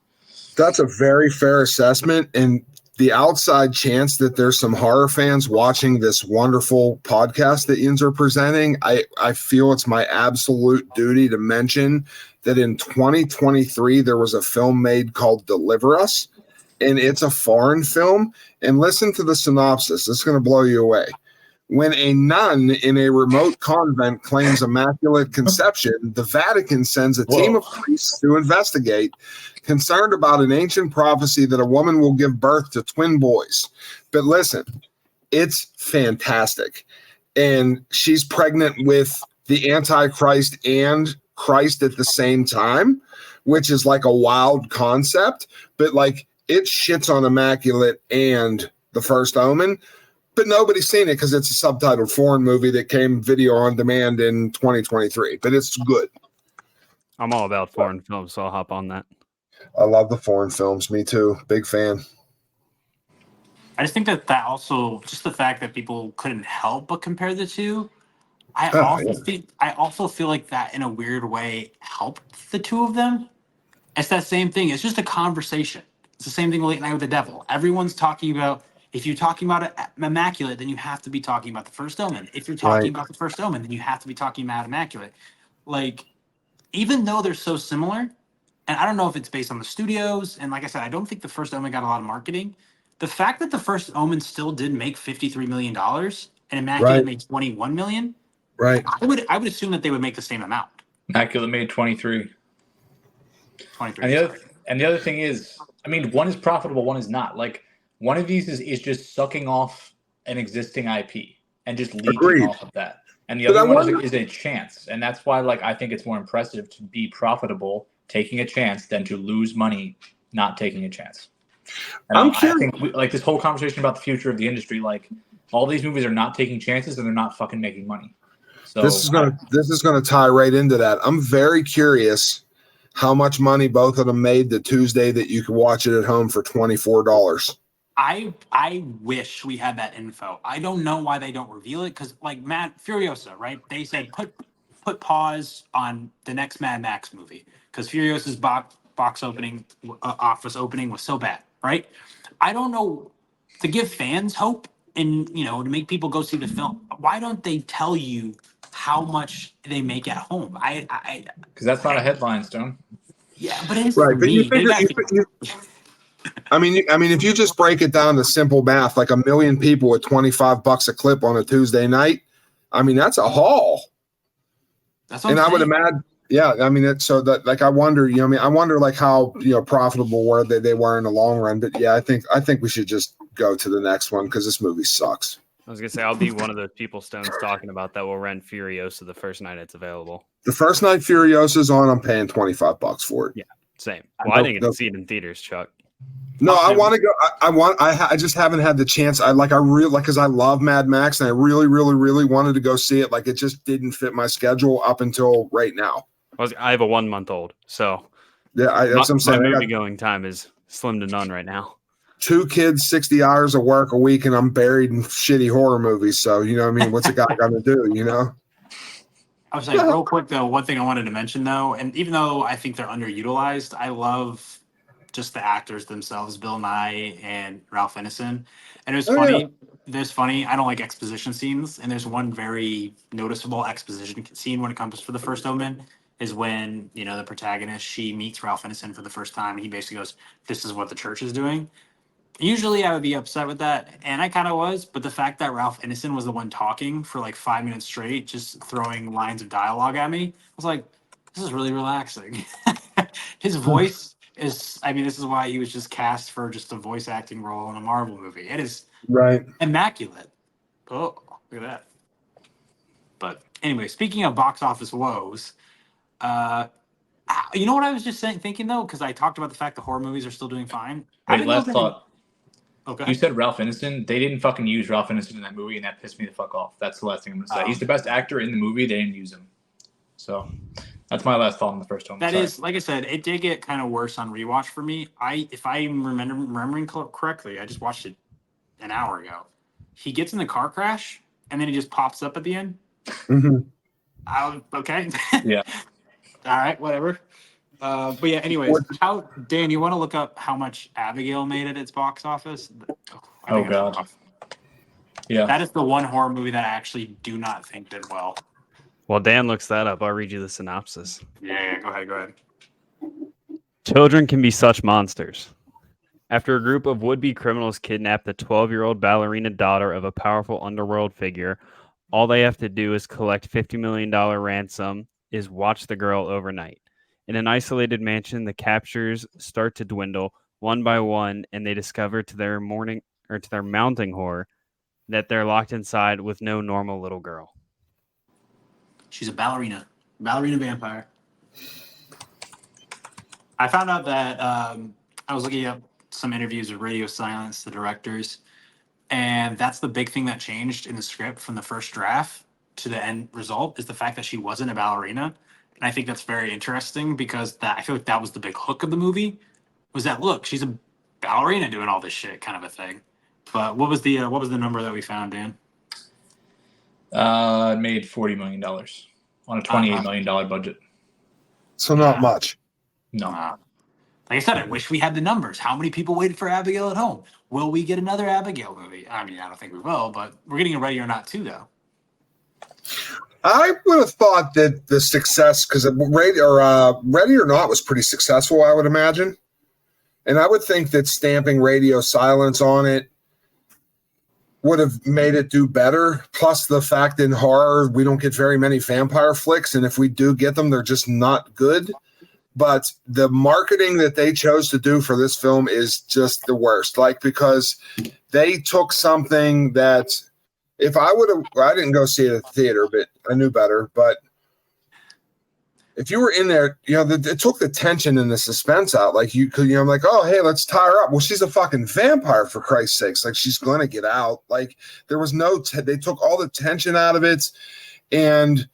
That's a very fair assessment. And the outside chance that there's some horror fans watching this wonderful podcast that Ian's are presenting, I feel it's my absolute duty to mention that in 2023, there was a film made called Deliver Us, and it's a foreign film. And listen to the synopsis. It's going to blow you away. When a nun in a remote convent claims immaculate conception, the Vatican sends a team of priests to investigate, concerned about an ancient prophecy that a woman will give birth to twin boys. But listen, it's fantastic. And she's pregnant with the Antichrist and Christ at the same time, which is like a wild concept. But like it shits on Immaculate and the First Omen. But nobody's seen it because it's a subtitled foreign movie that came video on demand in 2023. But it's good. I'm all about foreign films, so I'll hop on that. I love the foreign films. Me too. Big fan. I just think that also, just the fact that people couldn't help but compare the two, I also feel like that in a weird way helped the two of them. It's that same thing. It's just a conversation. It's the same thing with Late Night with the Devil. Everyone's talking about, if you're talking about Immaculate, then you have to be talking about the First Omen. If you're talking about the First Omen, then you have to be talking about Immaculate. Like, even though they're so similar, and I don't know if it's based on the studios, and like I said, I don't think the First Omen got a lot of marketing. The fact that the First Omen still did make $53 million and Immaculate made $21 million, I would assume that they would make the same amount. Immaculate made 23. 23. And the other thing is, I mean, one is profitable, one is not. Like, one of these is just sucking off an existing IP and just leeching off of that. And the other one is a chance. And that's why, like, I think it's more impressive to be profitable taking a chance than to lose money not taking a chance. And I think like this whole conversation about the future of the industry, like all these movies are not taking chances and they're not fucking making money. So this is gonna tie right into that. I'm very curious how much money both of them made the Tuesday that you could watch it at home for $24. I wish we had that info. I don't know why they don't reveal it, because like Matt Furiosa, right? They said put pause on the next Mad Max movie because Furiosa's box opening office opening was so bad, right? I don't know, to give fans hope and to make people go see the film. Why don't they tell you how much they make at home? Because that's not a headline, Stone. Yeah, but it is right. But me. I mean, if you just break it down to simple math, like 1 million people at $25 a clip on a Tuesday night, I mean, that's a haul. That's what I'm saying. Yeah, I mean, it's so that like I wonder, I wonder like how profitable were they were in the long run. But yeah, I think we should just go to the next one because this movie sucks. I was gonna say I'll be one of those people Stone's talking about that will rent Furiosa the first night it's available. The first night Furiosa's on, I'm paying $25 for it. Yeah, same. Well, I didn't get to see it in theaters, Chuck. No, I want to go. I just haven't had the chance. I really because I love Mad Max and I really, really, really wanted to go see it. Like it just didn't fit my schedule up until right now. I have a 1-month-old, so yeah, that's what I'm saying. My movie going time is slim to none right now. 2 kids, 60 hours of work a week, and I'm buried in shitty horror movies. So you know what I mean? What's a guy gonna do? I was like, real quick though, one thing I wanted to mention though, and even though I think they're underutilized, I love just the actors themselves, Bill Nye and Ralph Ineson. And it was funny. Yeah. There's funny. I don't like exposition scenes, and there's one very noticeable exposition scene when it comes for the First Omen is when the protagonist she meets Ralph Ineson for the first time. And he basically goes, "This is what the church is doing." Usually I would be upset with that, and I kind of was, but the fact that Ralph Ineson was the one talking for like 5 minutes straight, just throwing lines of dialogue at me, I was like, this is really relaxing. His voice is, this is why he was just cast for just a voice acting role in a Marvel movie. It is right. Immaculate. Oh, look at that. But anyway, speaking of box office woes, you know what I was just thinking though, because I talked about the fact that horror movies are still doing fine. Wait, last thought. Okay. You said Ralph Ineson. They didn't fucking use Ralph Ineson in that movie, and that pissed me the fuck off. That's the last thing I'm going to say. He's the best actor in the movie. They didn't use him. So that's my last thought on the first one. That is, like I said, it did get kind of worse on rewatch for me. If I'm remembering correctly, I just watched it an hour ago. He gets in the car crash, and then he just pops up at the end. Mm-hmm. Okay. Yeah. All right, whatever. But yeah, anyways, Dan, you want to look up how much Abigail made at its box office? Oh God. Yeah. That is the one horror movie that I actually do not think did well. While Dan looks that up, I'll read you the synopsis. Yeah, go ahead. Children can be such monsters. After a group of would-be criminals kidnap the 12-year-old ballerina daughter of a powerful underworld figure, all they have to do is collect $50 million ransom, is watch the girl overnight. In an isolated mansion, the captures start to dwindle one by one, and they discover to their mounting horror that they're locked inside with no normal little girl. She's a ballerina vampire. I found out that I was looking up some interviews with Radio Silence, the directors, and that's the big thing that changed in the script from the first draft to the end result is the fact that she wasn't a ballerina. And I think that's very interesting because I feel like that was the big hook of the movie was that, look, she's a ballerina doing all this shit kind of a thing. But what was the number that we found, Dan? It made $40 million on a $28 million budget. So not much. No. Like I said, I wish we had the numbers. How many people waited for Abigail at home? Will we get another Abigail movie? I don't think we will, but we're getting a Ready or Not 2, though. I would have thought that the success, because Ready or Not was pretty successful, I would imagine. And I would think that stamping Radio Silence on it would have made it do better. Plus the fact in horror, we don't get very many vampire flicks. And if we do get them, they're just not good. But the marketing that they chose to do for this film is just the worst. Like, because they took something that if I would have, I didn't go see it at the theater, but I knew better. But if you were in there, it took the tension and the suspense out. Like you could, I'm like, oh, hey, let's tie her up. Well, she's a fucking vampire for Christ's sakes. Like she's going to get out. Like there was they took all the tension out of it. And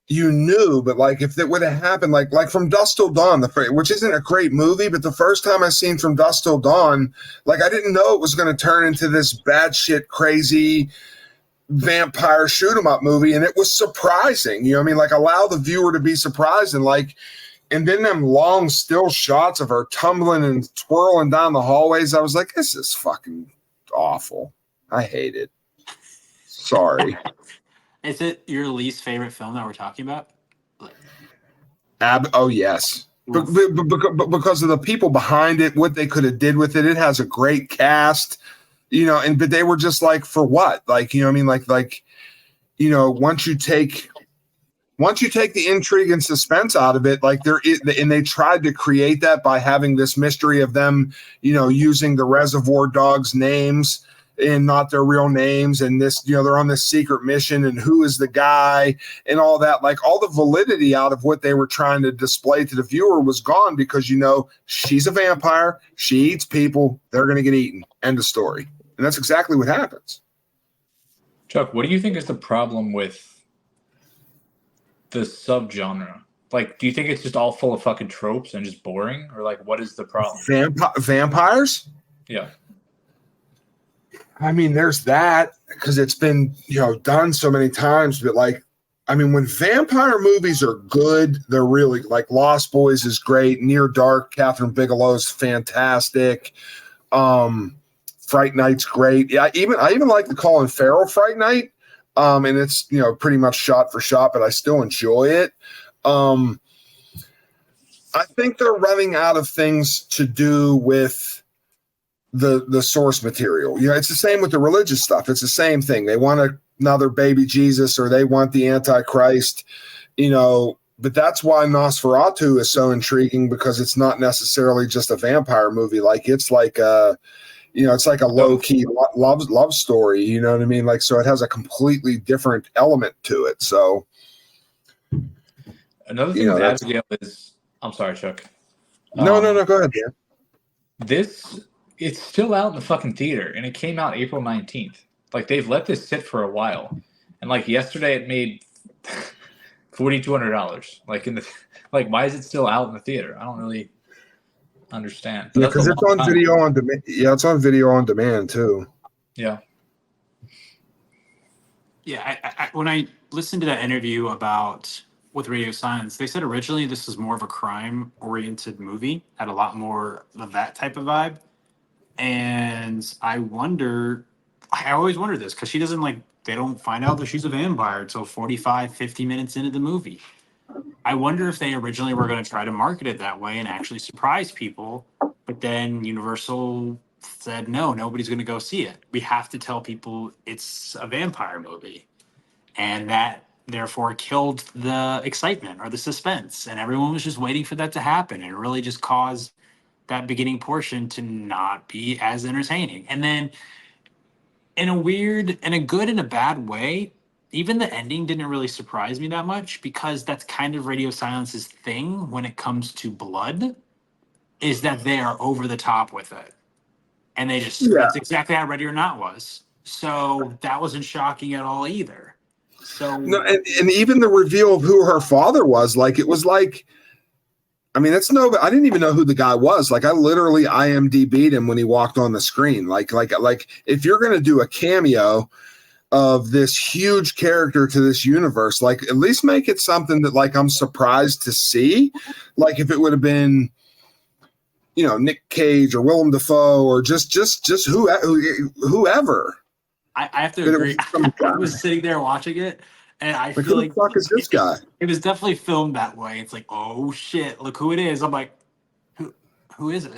you knew, but like if that would have happened, like From Dusk Till Dawn, which isn't a great movie, but the first time I seen From Dusk Till Dawn, like I didn't know it was going to turn into this bad shit, crazy vampire shoot 'em up movie, and it was surprising. Like allow the viewer to be surprised, and then them long still shots of her tumbling and twirling down the hallways. I was like, this is fucking awful. I hate it. Sorry. Is it your least favorite film that we're talking about? Oh, yes. Because of the people behind it, what they could have did with it. It has a great cast, but they were just like, for what? Like, once you take once you take the intrigue and suspense out of it, like and they tried to create that by having this mystery of them, using the Reservoir Dogs names and not their real names, and this, they're on this secret mission, and who is the guy and all that. Like, all the validity out of what they were trying to display to the viewer was gone, because she's a vampire, she eats people, they're going to get eaten, end of story. And that's exactly what happens. Chuck, what do you think is the problem with the subgenre? Like, do you think it's just all full of fucking tropes and just boring, or like, what is the problem? Vampires? Yeah. I mean, there's that, because it's been, done so many times, but like, I mean, when vampire movies are good, they're really, like, Lost Boys is great, Near Dark, Catherine Bigelow's fantastic, Fright Night's great. Yeah, I even like the Colin Farrell Fright Night. And it's, pretty much shot for shot, but I still enjoy it. I think they're running out of things to do with the source material. It's the same with the religious stuff. It's the same thing. They want another baby Jesus, or they want the Antichrist, but that's why Nosferatu is so intriguing, because it's not necessarily just a vampire movie. Like, it's like it's like a low-key love story, you know what I mean? Like, so it has a completely different element to it. So another thing with Abigail is, I'm sorry, Chuck. No, go ahead, Dan. It's still out in the fucking theater, and it came out April 19th. Like, they've let this sit for a while. And like, yesterday it made $4,200. Like, why is it still out in the theater? I don't really understand. Yeah, because it's on video on demand. Yeah, it's on video on demand too. Yeah. Yeah, I when I listened to that interview with Radio Silence, they said originally this was more of a crime-oriented movie, had a lot more of that type of vibe. And I always wonder this, because she doesn't, like, they don't find out that she's a vampire until 45, 50 minutes into the movie. I wonder if they originally were going to try to market it that way and actually surprise people, but then Universal said, no, nobody's going to go see it. We have to tell people it's a vampire movie. And that therefore killed the excitement or the suspense. And everyone was just waiting for that to happen. And it really just caused that beginning portion to not be as entertaining. And then in a good and a bad way, even the ending didn't really surprise me that much, because that's kind of Radio Silence's thing when it comes to blood, is that they are over the top with it. And that's exactly how Ready or Not was. So that wasn't shocking at all either. So no, and even the reveal of who her father was, like, it was like, I mean, I didn't even know who the guy was. Like, I literally IMDb'd him when he walked on the screen. Like if you're going to do a cameo of this huge character to this universe, like, at least make it something that, like, I'm surprised to see. Like, if it would have been, Nick Cage or Willem Dafoe or just whoever. I have to agree. I was sitting there watching it, and I feel like, who the fuck is this guy? It was definitely filmed that way. It's like, oh shit, look who it is. I'm like, who is it?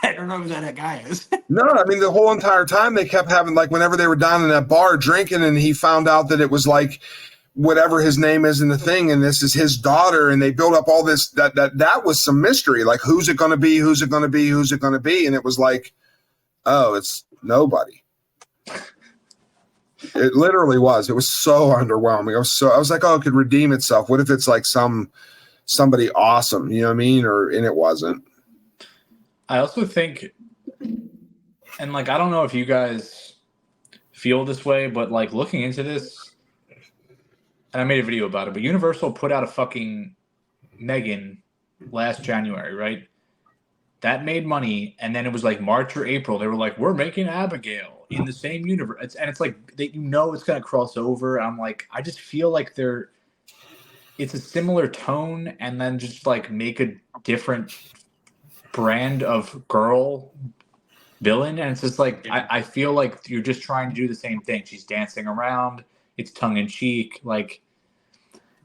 I don't know who that guy is. No, I mean, the whole entire time they kept having, like, whenever they were down in that bar drinking, and he found out that it was, like, whatever his name is in the thing, and this is his daughter, and they built up all this, that was some mystery. Like, who's it going to be? Who's it going to be? Who's it going to be? And it was like, oh, it's nobody. It literally was. It was so underwhelming. I was like, oh, it could redeem itself. What if it's like somebody awesome? You know what I mean? And it wasn't. I also think, and like, I don't know if you guys feel this way, but like, looking into this, and I made a video about it, but Universal put out a fucking Megan last January, right? That made money, and then it was like March or April. They were like, we're making Abigail in the same universe. And it's like, it's going to cross over. I'm like, I just feel like it's a similar tone, and then just like make a different brand of girl villain. And it's just like, I feel like you're just trying to do the same thing. She's dancing around. It's tongue in cheek. Like,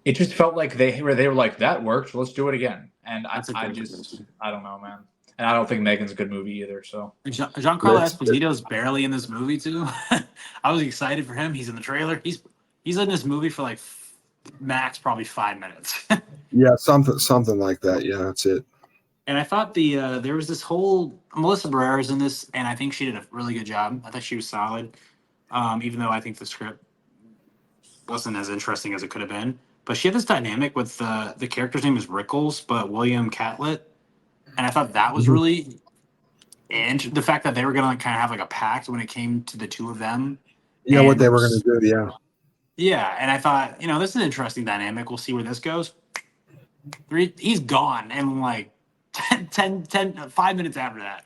it just felt like they were like, that worked. Let's do it again. And I don't know, man. And I don't think Megan's a good movie either. So Giancarlo Esposito's barely in this movie too. I was excited for him. He's in the trailer. He's in this movie for like max probably 5 minutes. Yeah, something like that. Yeah, that's it. And I thought there was this whole Melissa Barrera's in this, and I think she did a really good job. I thought she was solid, even though I think the script wasn't as interesting as it could have been. But she had this dynamic with the character's name is Rickles, but William Catlett, and I thought that was really, and the fact that they were gonna like kind of have like a pact when it came to the two of them. Yeah, what they were And going to do. Yeah. yeah, and I thought, this is an interesting dynamic. We'll see where this goes. He's gone, and like 5 minutes after that,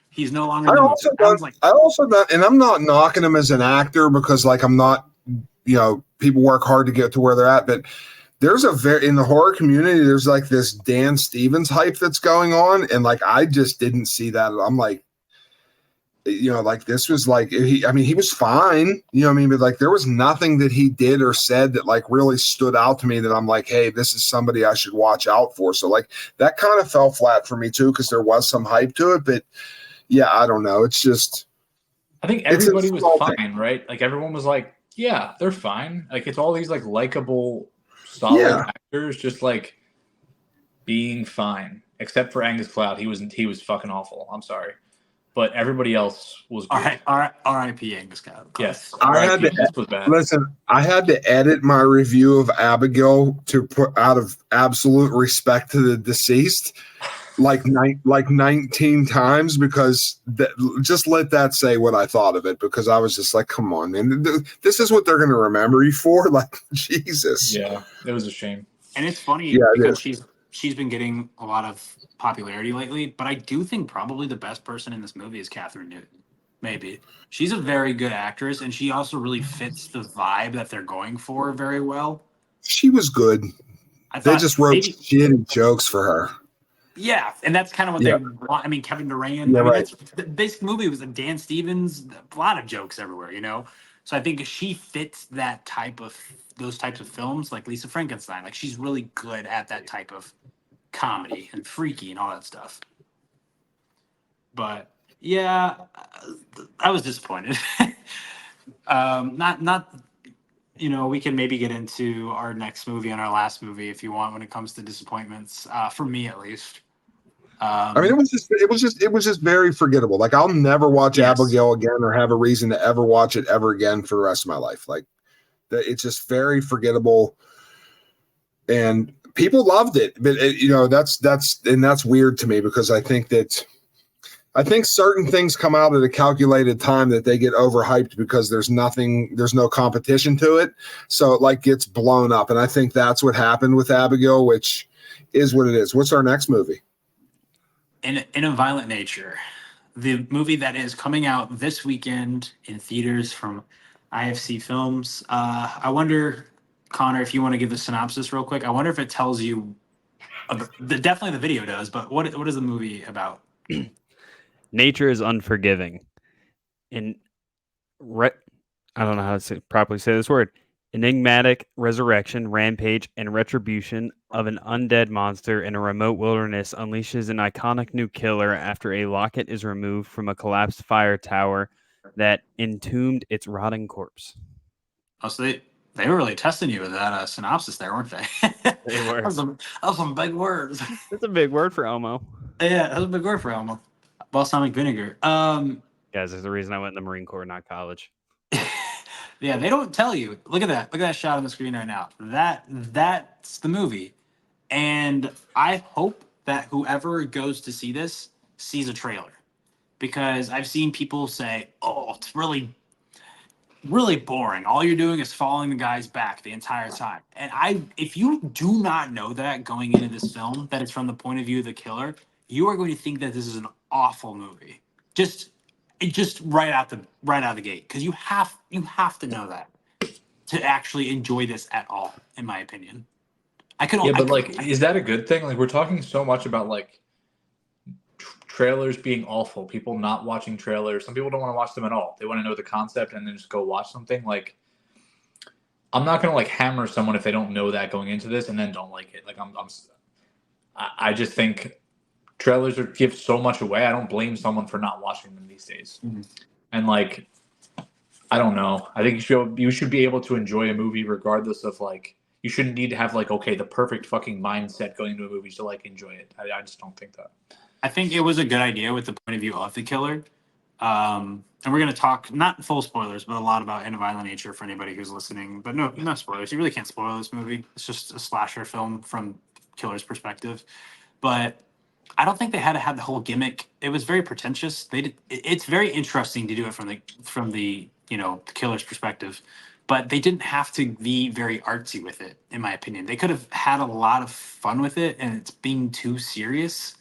he's no longer in the movie. I also don't, and I'm not knocking him as an actor because like I'm not, people work hard to get to where they're at, but there's in the horror community, there's like this Dan Stevens hype that's going on, and like I just didn't see that. I'm like, like this was like he was fine, but like there was nothing that he did or said that like really stood out to me that I'm like, hey, this is somebody I should watch out for. So like that kind of fell flat for me too, because there was some hype to it, but yeah, I don't know. It's just, I think everybody was fine, right? Like everyone was like, yeah, they're fine. Like it's all these like likable, solid actors just like being fine, except for Angus Cloud. He was fucking awful. I'm sorry. But everybody else was good. R.I.P. Angus Cloud. Yes. I had to edit my review of Abigail to put out of absolute respect to the deceased like 19 times because just let that say what I thought of it, because I was just like, come on, man. This is what they're going to remember you for? Like, Jesus. Yeah, it was a shame. And it's funny because she's been getting a lot of popularity lately, but I do think probably the best person in this movie is Catherine Newton. Maybe. She's a very good actress, and she also really fits the vibe that they're going for very well. She was good. They just wrote shitty jokes for her. Yeah, and that's kind of what they want. I mean, Kevin Durant. This movie was a Dan Stevens, a lot of jokes everywhere, So I think she fits those types of films, like Lisa Frankenstein. Like she's really good at that type of comedy and freaky and all that stuff. But yeah, I was disappointed. We can maybe get into our next movie and our last movie if you want when it comes to disappointments. For me, at least. It was just very forgettable. Like I'll never watch Abigail again or have a reason to ever watch it ever again for the rest of my life. Like it's just very forgettable, and people loved it. But that's weird to me because I think certain things come out at a calculated time that they get overhyped because there's no competition to it. So it like gets blown up. And I think that's what happened with Abigail, which is what it is. What's our next movie? In a Violent Nature, the movie that is coming out this weekend in theaters from IFC Films. I wonder, Connor, if you want to give the synopsis real quick. I wonder if it tells you. Definitely the video does, but what is the movie about? Nature is unforgiving. I don't know how to properly say this word. Enigmatic resurrection, rampage, and retribution of an undead monster in a remote wilderness unleashes an iconic new killer after a locket is removed from a collapsed fire tower that entombed its rotting corpse. Oh, so they were really testing you with that synopsis there, weren't they? They were. That was some big words. That's a big word for Elmo. Yeah, that was a big word for Elmo. Balsamic vinegar. Guys, there's the reason I went in the Marine Corps, not college. Yeah, they don't tell you. Look at that. Look at that shot on the screen right now. That's the movie. And I hope that whoever goes to see this sees a trailer. Because I've seen people say, oh, it's really, really boring. All you're doing is following the guy's back the entire time. And if you do not know that going into this film, that it's from the point of view of the killer, you are going to think that this is an awful movie. Just right out the gate, because you have to know that to actually enjoy this at all, in my opinion. Is that a good thing? Like we're talking so much about like trailers being awful, people not watching trailers. Some people don't want to watch them at all. They want to know the concept and then just go watch something. Like I'm not gonna like hammer someone if they don't know that going into this and then don't like it. Like I just think trailers give so much away. I don't blame someone for not watching them these days. Mm-hmm. And like, I don't know. I think you should be able to enjoy a movie regardless of like you shouldn't need to have like, okay, the perfect fucking mindset going into a movie to like enjoy it. I just don't think that. I think it was a good idea with the point of view of the killer. And we're going to talk, not full spoilers, but a lot about In a Violent Nature for anybody who's listening. But no spoilers. You really can't spoil this movie. It's just a slasher film from killer's perspective. But I don't think they had to have the whole gimmick. It was very pretentious. It's very interesting to do it from the the killer's perspective, but they didn't have to be very artsy with it, in my opinion. They could have had a lot of fun with it, and it's being too serious.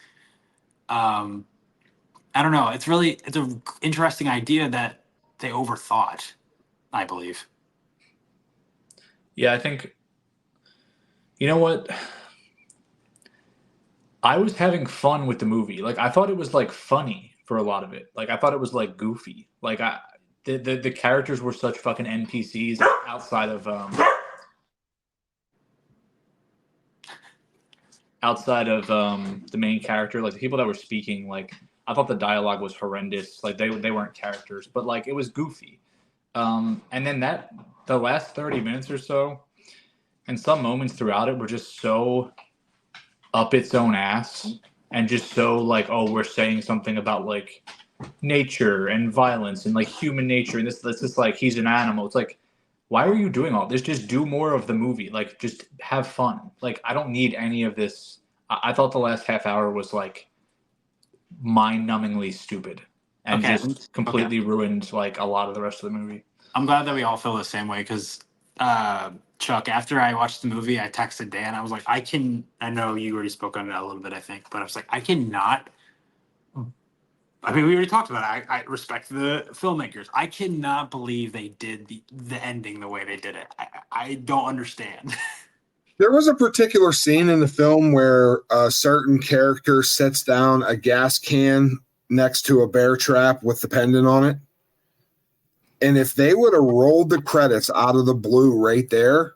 I don't know. It's an interesting idea that they overthought, I believe. Yeah, I think, you know what? I was having fun with the movie. Like, I thought it was like funny for a lot of it. Like, I thought it was like goofy. Like, the characters were such fucking NPCs outside of the main character. Like, the people that were speaking, like, I thought the dialogue was horrendous. Like, they weren't characters, but like it was goofy. And then the last 30 minutes or so, and some moments throughout it were just so up its own ass, and just so like, oh, we're saying something about like nature and violence and like human nature, and this is like, he's an animal. It's like, why are you doing all this? Just do more of the movie. Like, just have fun. Like, I don't need any of this. I thought the last half hour was like mind-numbingly stupid and just completely ruined like a lot of the rest of the movie. I'm glad that we all feel the same way, because Chuck, after I watched the movie, I texted Dan. I was like, I know you already spoke on it a little bit, I think, but I was like, I cannot. I mean, we already talked about it. I respect the filmmakers. I cannot believe they did the ending the way they did it. I don't understand. There was a particular scene in the film where a certain character sets down a gas can next to a bear trap with the pendant on it. And if they would have rolled the credits out of the blue right there,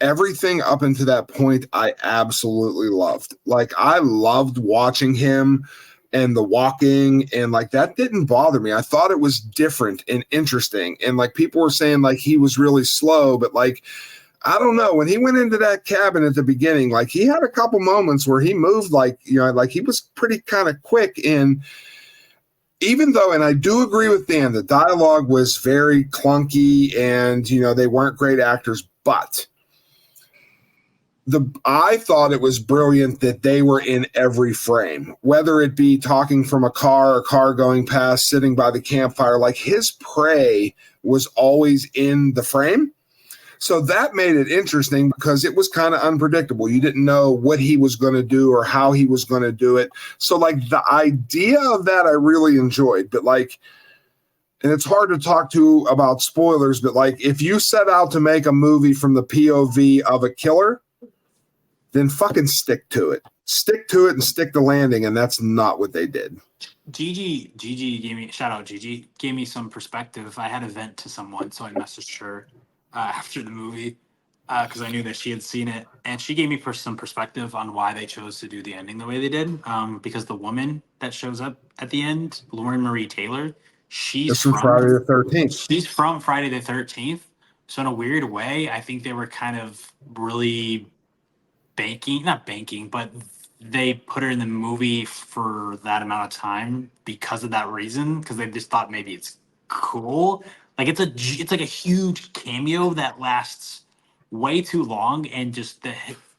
everything up until that point, I absolutely loved. Like, I loved watching him and the walking, and like, that didn't bother me. I thought it was different and interesting. And like, people were saying like he was really slow, but like, I don't know. When he went into that cabin at the beginning, like, he had a couple moments where he moved like, like he was pretty kind of quick. And even though, and I do agree with Dan, the dialogue was very clunky and, they weren't great actors, but I thought it was brilliant that they were in every frame, whether it be talking from a car going past, sitting by the campfire, like his prey was always in the frame. So that made it interesting because it was kind of unpredictable. You didn't know what he was going to do or how he was going to do it. So like, the idea of that I really enjoyed, but like, and it's hard to talk to about spoilers, but like, if you set out to make a movie from the POV of a killer, then fucking stick to it. Stick to it and stick the landing, and that's not what they did. Gigi gave me, shout out Gigi, gave me some perspective. I had a vent to someone, so I messaged her after the movie because I knew that she had seen it, and she gave me some perspective on why they chose to do the ending the way they did. Because the woman that shows up at the end, Lauren Marie Taylor, she's from Friday the 13th. She's from Friday the 13th. So in a weird way, I think they were kind of really not banking, but they put her in the movie for that amount of time because of that reason, because they just thought maybe it's cool. Like, it's like a huge cameo that lasts way too long, and just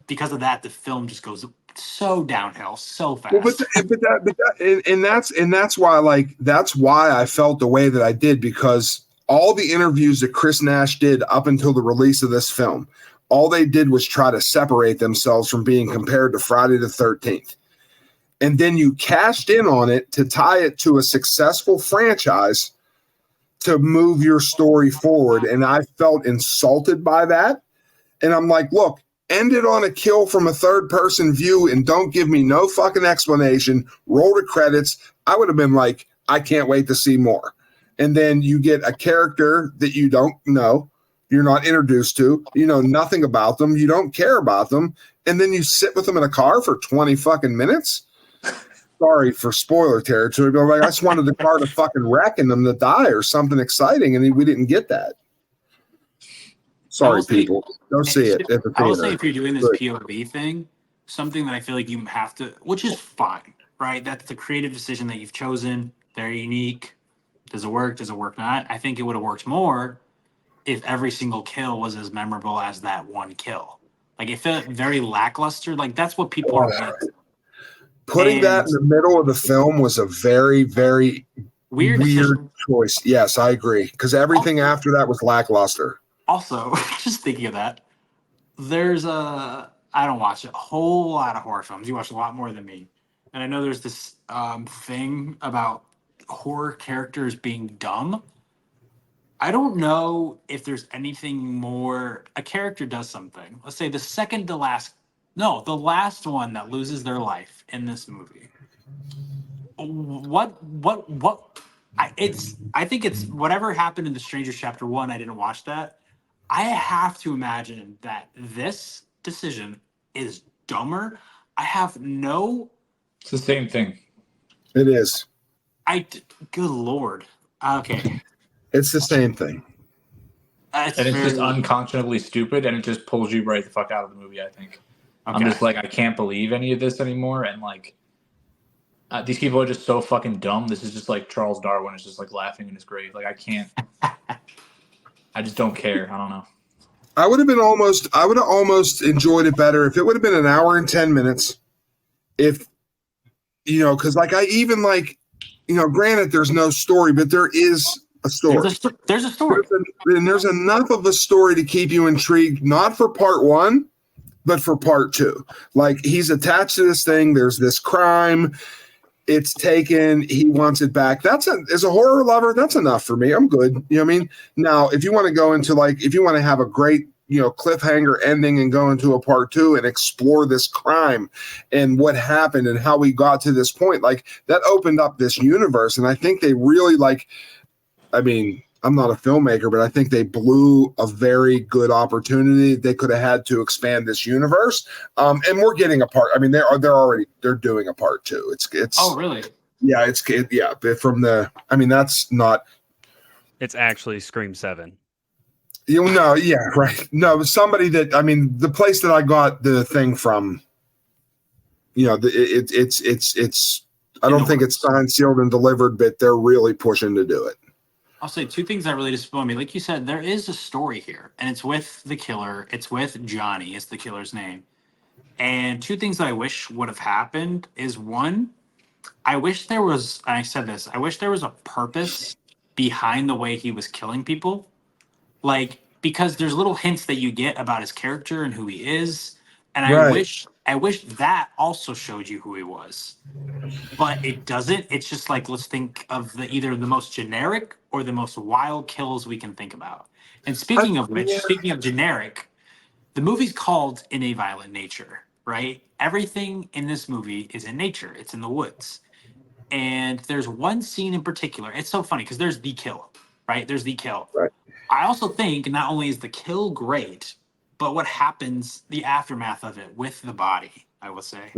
because of that, the film just goes so downhill so fast. Well, that's why I felt the way that I did, because all the interviews that Chris Nash did up until the release of this film, all they did was try to separate themselves from being compared to Friday the 13th. And then you cashed in on it to tie it to a successful franchise to move your story forward. And I felt insulted by that. And I'm like, look, end it on a kill from a third person view and don't give me no fucking explanation. Roll the credits. I would have been like, I can't wait to see more. And then you get a character that you don't know, you're not introduced to, you know nothing about them, you don't care about them, and then you sit with them in a car for 20 fucking minutes. Sorry for spoiler territory, but like, I just wanted the car to fucking wreck and them to die or something exciting, and we didn't get that. Sorry, people. Go see it at the I will say, theater. if you're doing this Good. POV thing, something that I feel like you have to, which is fine, right? That's the creative decision that you've chosen. Very unique. Does it work? Does it work not? I think it would have worked more if every single kill was as memorable as that one kill. Like, it felt very lackluster. Like, that's what people are missing. Putting that in the middle of the film was a very, very Weird weird decision. choice. Yes, I agree. Because everything after that was lackluster. Also, just thinking of that, there's a, I don't watch a whole lot of horror films. You watch a lot more than me. And I know there's this thing about horror characters being dumb. I don't know if there's anything more. A character does something. Let's say the last one that loses their life in this movie. What? I think it's whatever happened in The Strangers Chapter 1. I didn't watch that. I have to imagine that this decision is dumber. I have no. It's the same thing. It is. Good Lord. Okay. It's the same thing. And it's just unconscionably stupid, and it just pulls you right the fuck out of the movie, I think. Okay. I'm just like, I can't believe any of this anymore, and like, these people are just so fucking dumb. This is just like Charles Darwin is just like laughing in his grave. Like, I can't. I just don't care. I don't know. I would have almost enjoyed it better if it would have been an hour and 10 minutes. If, because like I even like, granted there's no story, but there is a story. There's a story. There's enough of a story to keep you intrigued, not for part one, but for part two. Like, he's attached to this thing. There's this crime. It's taken. He wants it back. As a horror lover, that's enough for me. I'm good. You know what I mean? Now, if you want to go into if you want to have a great, cliffhanger ending and go into a part two and explore this crime and what happened and how we got to this point, like, that opened up this universe. And I think they really I'm not a filmmaker, but I think they blew a very good opportunity they could have had to expand this universe. And we're getting a part. I mean, they're doing a part two. It's. Oh, really? Yeah, that's not. It's actually Scream 7. Yeah, right. No, somebody the place that I got the thing from. It's. I don't think it's signed, sealed, and delivered, but they're really pushing to do it. I'll say two things that really disappoint me. Like you said, there is a story here, and it's with the killer. It's with Johnny. It's the killer's name. And two things that I wish would have happened is, one, I wish there was, and I said this, I wish there was a purpose behind the way he was killing people. Like, because there's little hints that you get about his character and who he is. And Right. I wish that also showed you who he was. But it doesn't. It's just like, let's think of either the most generic or the most wild kills we can think about. And speaking of generic, the movie's called In a Violent Nature, right? Everything in this movie is in nature. It's in the woods. And there's one scene in particular. It's so funny because there's the kill, right? There's the kill. Right. I also think not only is the kill great, but what happens, the aftermath of it with the body, I will say,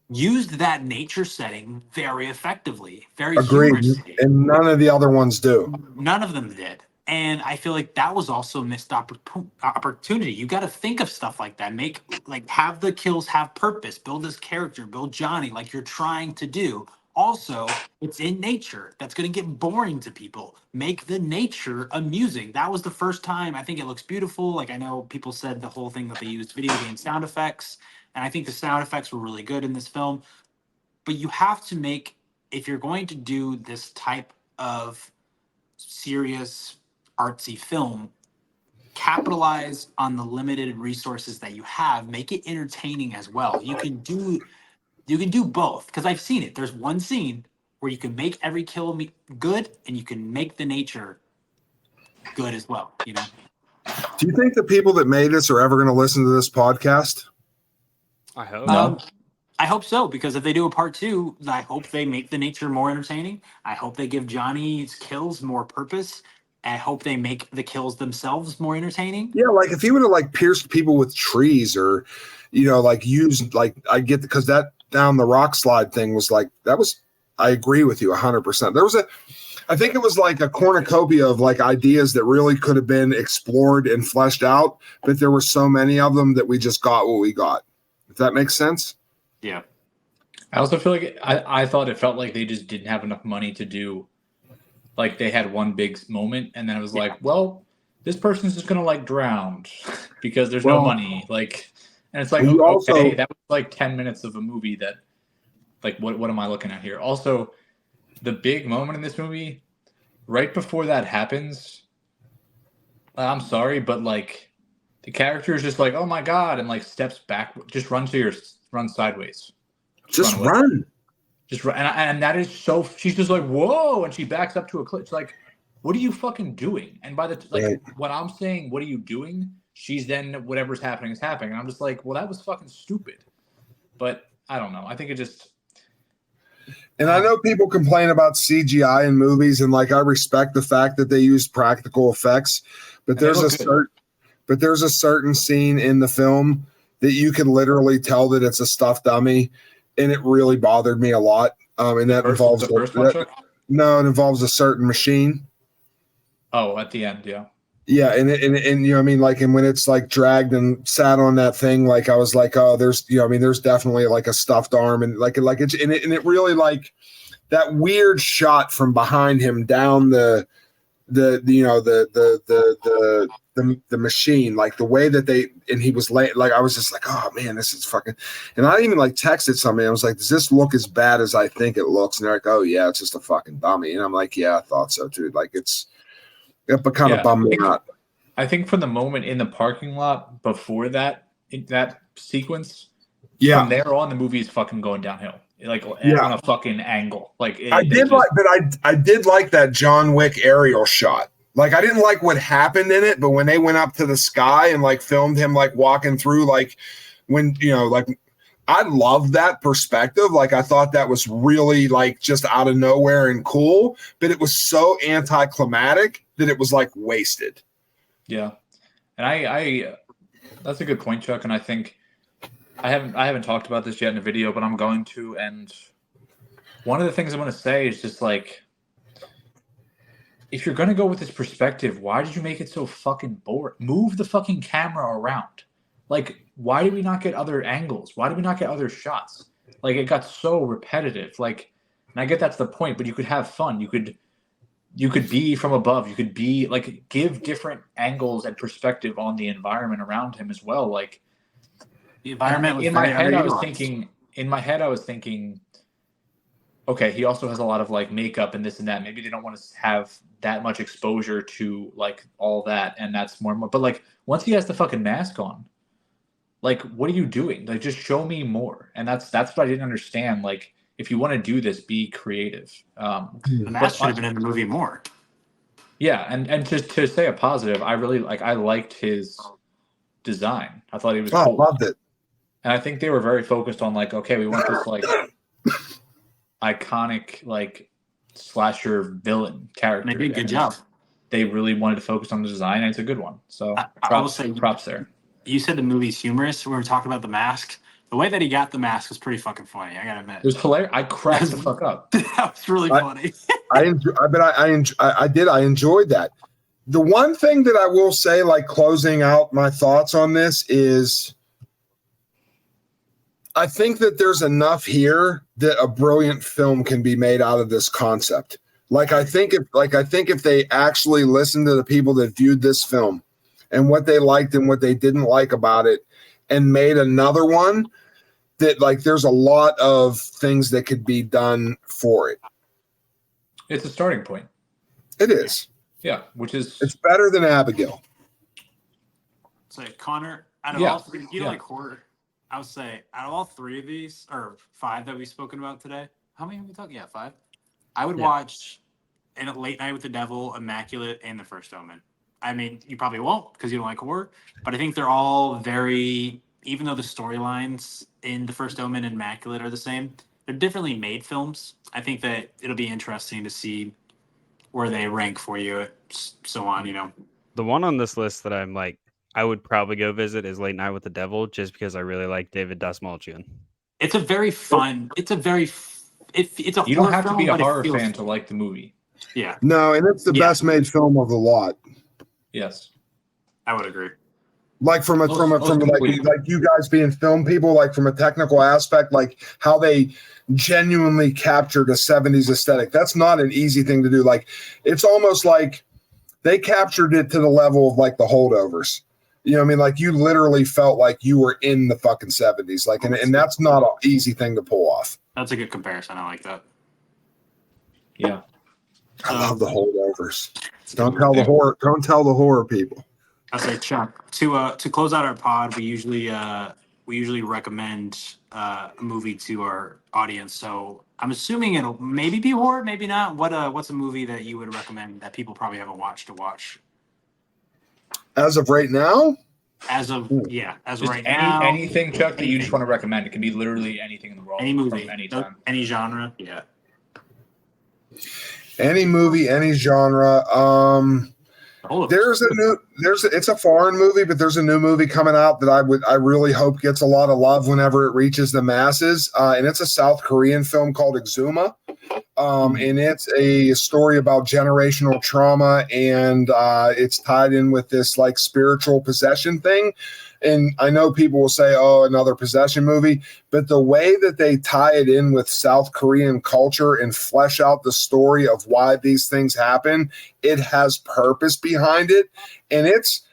used that nature setting very effectively, very agreed. humorously. And none of the other ones do. None of them did. And I feel like that was also a missed opportunity. You got to think of stuff like that. Have the kills have purpose. Build this character. Build Johnny like you're trying to do. Also, it's in nature. That's going to get boring to people. Make the nature amusing. That was the first time. I think it looks beautiful. Like, I know people said the whole thing that they used video game sound effects. And I think the sound effects were really good in this film. But you have to if you're going to do this type of serious artsy film, capitalize on the limited resources that you have. Make it entertaining as well. You can do both, because I've seen it. There's one scene where you can make every kill good, and you can make the nature good as well. Do you think the people that made this are ever going to listen to this podcast? I hope. I hope so, because if they do a part two, I hope they make the nature more entertaining. I hope they give Johnny's kills more purpose. I hope they make the kills themselves more entertaining. Yeah, like if he would have pierced people with trees or, used I get because that down the rock slide thing was I agree with you 100%. I think it was like a cornucopia of like ideas that really could have been explored and fleshed out, but there were so many of them that we just got what we got. If that makes sense. Yeah. I also feel like I thought it felt like they just didn't have enough money to do. Like they had one big moment, and then it was like, well, this person's just gonna like drown because there's no money. Like, and it's like, you okay, also- that was like 10 minutes of a movie that, like, what am I looking at here? Also, the big moment in this movie, right before that happens, I'm sorry, but like the character is just like, oh my god, and like steps back, just run sideways, just run. Just run, and that is so. She's just like, whoa, and she backs up to a cliff. It's like, what are you fucking doing? And by the like, when I'm saying, what are you doing? She's then whatever's happening is happening, and I'm just like, well, that was fucking stupid. But I don't know. I think it just. And I know people complain about CGI in movies, and like I respect the fact that they use practical effects, but there's a certain scene in the film that you can literally tell that it's a stuffed dummy, and it really bothered me a lot. And that involves it involves a certain machine. Oh, at the end, yeah. Yeah, and you know what I mean, like, and when it's like dragged and sat on that thing, like I was like, oh, there's there's definitely like a stuffed arm, and like it's and it really like that weird shot from behind him down the machine, like the way that he was late, like I was just like, oh man, this is fucking, and I even like texted somebody, I was like, does this look as bad as I think it looks? And they're like, oh yeah, it's just a fucking dummy, and I'm like, yeah, I thought so too, like it kind of bummed me out. I think from the moment in the parking lot before that sequence, from there on, the movie is fucking going downhill, like on a fucking angle. Like I did like that John Wick aerial shot. Like I didn't like what happened in it, but when they went up to the sky and like filmed him like walking through, like when like I loved that perspective. Like I thought that was really like just out of nowhere and cool, but it was so anticlimactic that it was like wasted. Yeah. And I that's a good point, Chuck. And I think I haven't talked about this yet in a video, but I'm going to. And one of the things I want to say is just like, if you're going to go with this perspective, why did you make it so fucking boring? Move the fucking camera around. Like, why did we not get other angles? Why did we not get other shots? Like, it got so repetitive. Like, and I get that's the point, but you could have fun. You could be from above. You could be like, give different angles and perspective on the environment around him as well. Like, the environment was in my head, I was thinking, okay, he also has a lot of like makeup and this and that. Maybe they don't want to have that much exposure to like all that, and that's more. But like, once he has the fucking mask on, like, what are you doing? Like, just show me more. And that's what I didn't understand. Like, if you want to do this, be creative. The mask should have been in the movie more. Yeah, and to say a positive, I liked his design. I thought he was cool. I loved it. And I think they were very focused on like, okay, we want this like iconic like slasher villain character. They did a good job. They really wanted to focus on the design, and it's a good one. So I will say, props there. You said the movie's humorous when we were talking about the mask. The way that he got the mask was pretty fucking funny. I gotta admit, it was hilarious. I cracked the fuck up. That was really funny. I enjoyed that. The one thing that I will say, like closing out my thoughts on this, is I think that there's enough here that a brilliant film can be made out of this concept. I think if they actually listened to the people that viewed this film and what they liked and what they didn't like about it, and made another one, that like there's a lot of things that could be done for it. It's a starting point. It is. Yeah, it's better than Abigail. So Connor, out of all three, you don't like horror. I would say out of all three of these, or five that we've spoken about today, how many have we talked? Yeah, five. I would watch in a Late Night with the Devil, Immaculate, and The First Omen. I mean, you probably won't because you don't like horror, but I think they're all very, even though the storylines in The First Omen and Immaculate are the same, they're differently made films. I think that it'll be interesting to see where they rank for you, so on, The one on this list that I'm like, I would probably go visit is Late Night with the Devil, just because I really like David Dastmalchian. It's a very fun, it's a you don't have to be a horror fan to like the movie. Yeah, No, and it's the Yeah. best made film of the lot. Yes. I would agree. Like from Most like completely. you guys being film people, like from a technical aspect, like how they genuinely captured a 70s aesthetic. That's not an easy thing to do. Like it's almost like they captured it to the level of like the Holdovers. You know what I mean? Like you literally felt like you were in the fucking 70s. Like and that's not an easy thing to pull off. That's a good comparison. I like that. Yeah. I love the Holdovers. It's a Don't good tell the movie. horror. Don't tell the horror people. I say, Chuck, to close out our pod, we usually recommend a movie to our audience. So I'm assuming it'll maybe be horror, maybe not. What's a movie that you would recommend that people probably haven't watched to watch? As of right now, As of Just right now, anything, Chuck, that you anything. just want to recommend. It can be literally anything in the world. Any movie, From any time. any genre. Yeah. any movie, any genre. It's a foreign movie, but there's a new movie coming out that I really hope gets a lot of love whenever it reaches the masses. And it's a South Korean film called Exuma. And it's a story about generational trauma, and it's tied in with this like spiritual possession thing. And I know people will say, oh, another possession movie, but the way that they tie it in with South Korean culture and flesh out the story of why these things happen, it has purpose behind it. And it's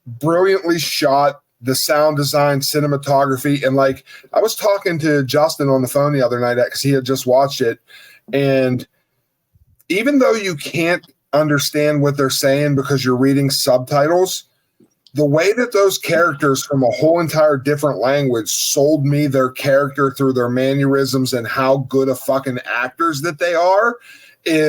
brilliantly shot. The sound design, cinematography, and like I was talking to Justin on the phone the other night because he had just watched it. And even though you can't understand what they're saying because you're reading subtitles, the way that those characters from a whole entire different language sold me their character through their mannerisms and how good of fucking actors that they are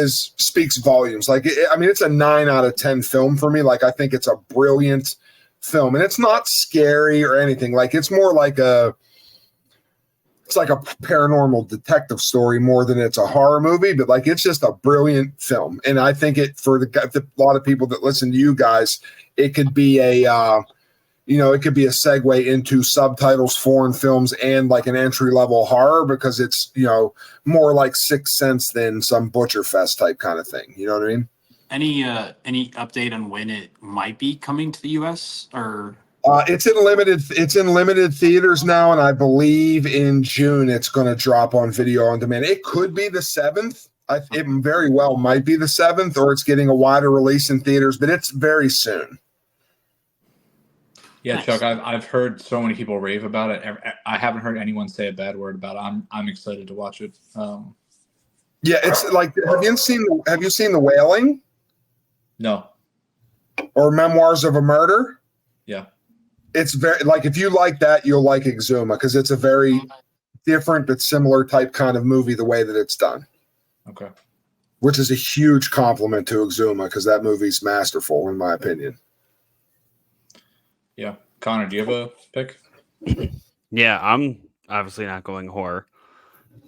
speaks volumes. Like, it's a 9 out of 10 film for me. Like, I think it's a brilliant film, and it's not scary or anything. Like, it's more like it's like a paranormal detective story more than it's a horror movie, but like it's just a brilliant film. And I think a lot of people that listen to you guys, it could be it could be a segue into subtitles, foreign films, and like an entry level horror because it's, more like Sixth Sense than some Butcher Fest type kind of thing. You know what I mean? Any update on when it might be coming to the U.S. or? It's in limited theaters now, and I believe in June it's going to drop on video on demand. It could be the 7th. It very well might be the 7th, or it's getting a wider release in theaters, but it's very soon. Yeah, Nice. Chuck, I've heard so many people rave about it. I haven't heard anyone say a bad word about it. I'm excited to watch it. Yeah, it's like have you seen The Wailing No. or Memoirs of a Murder? Yeah. It's very like if you like that, you'll like Exuma because it's a very different but similar type kind of movie the way that it's done. Okay. Which is a huge compliment to Exuma because that movie's masterful in my opinion. Yeah. Connor, do you have a pick? Yeah, I'm obviously not going horror,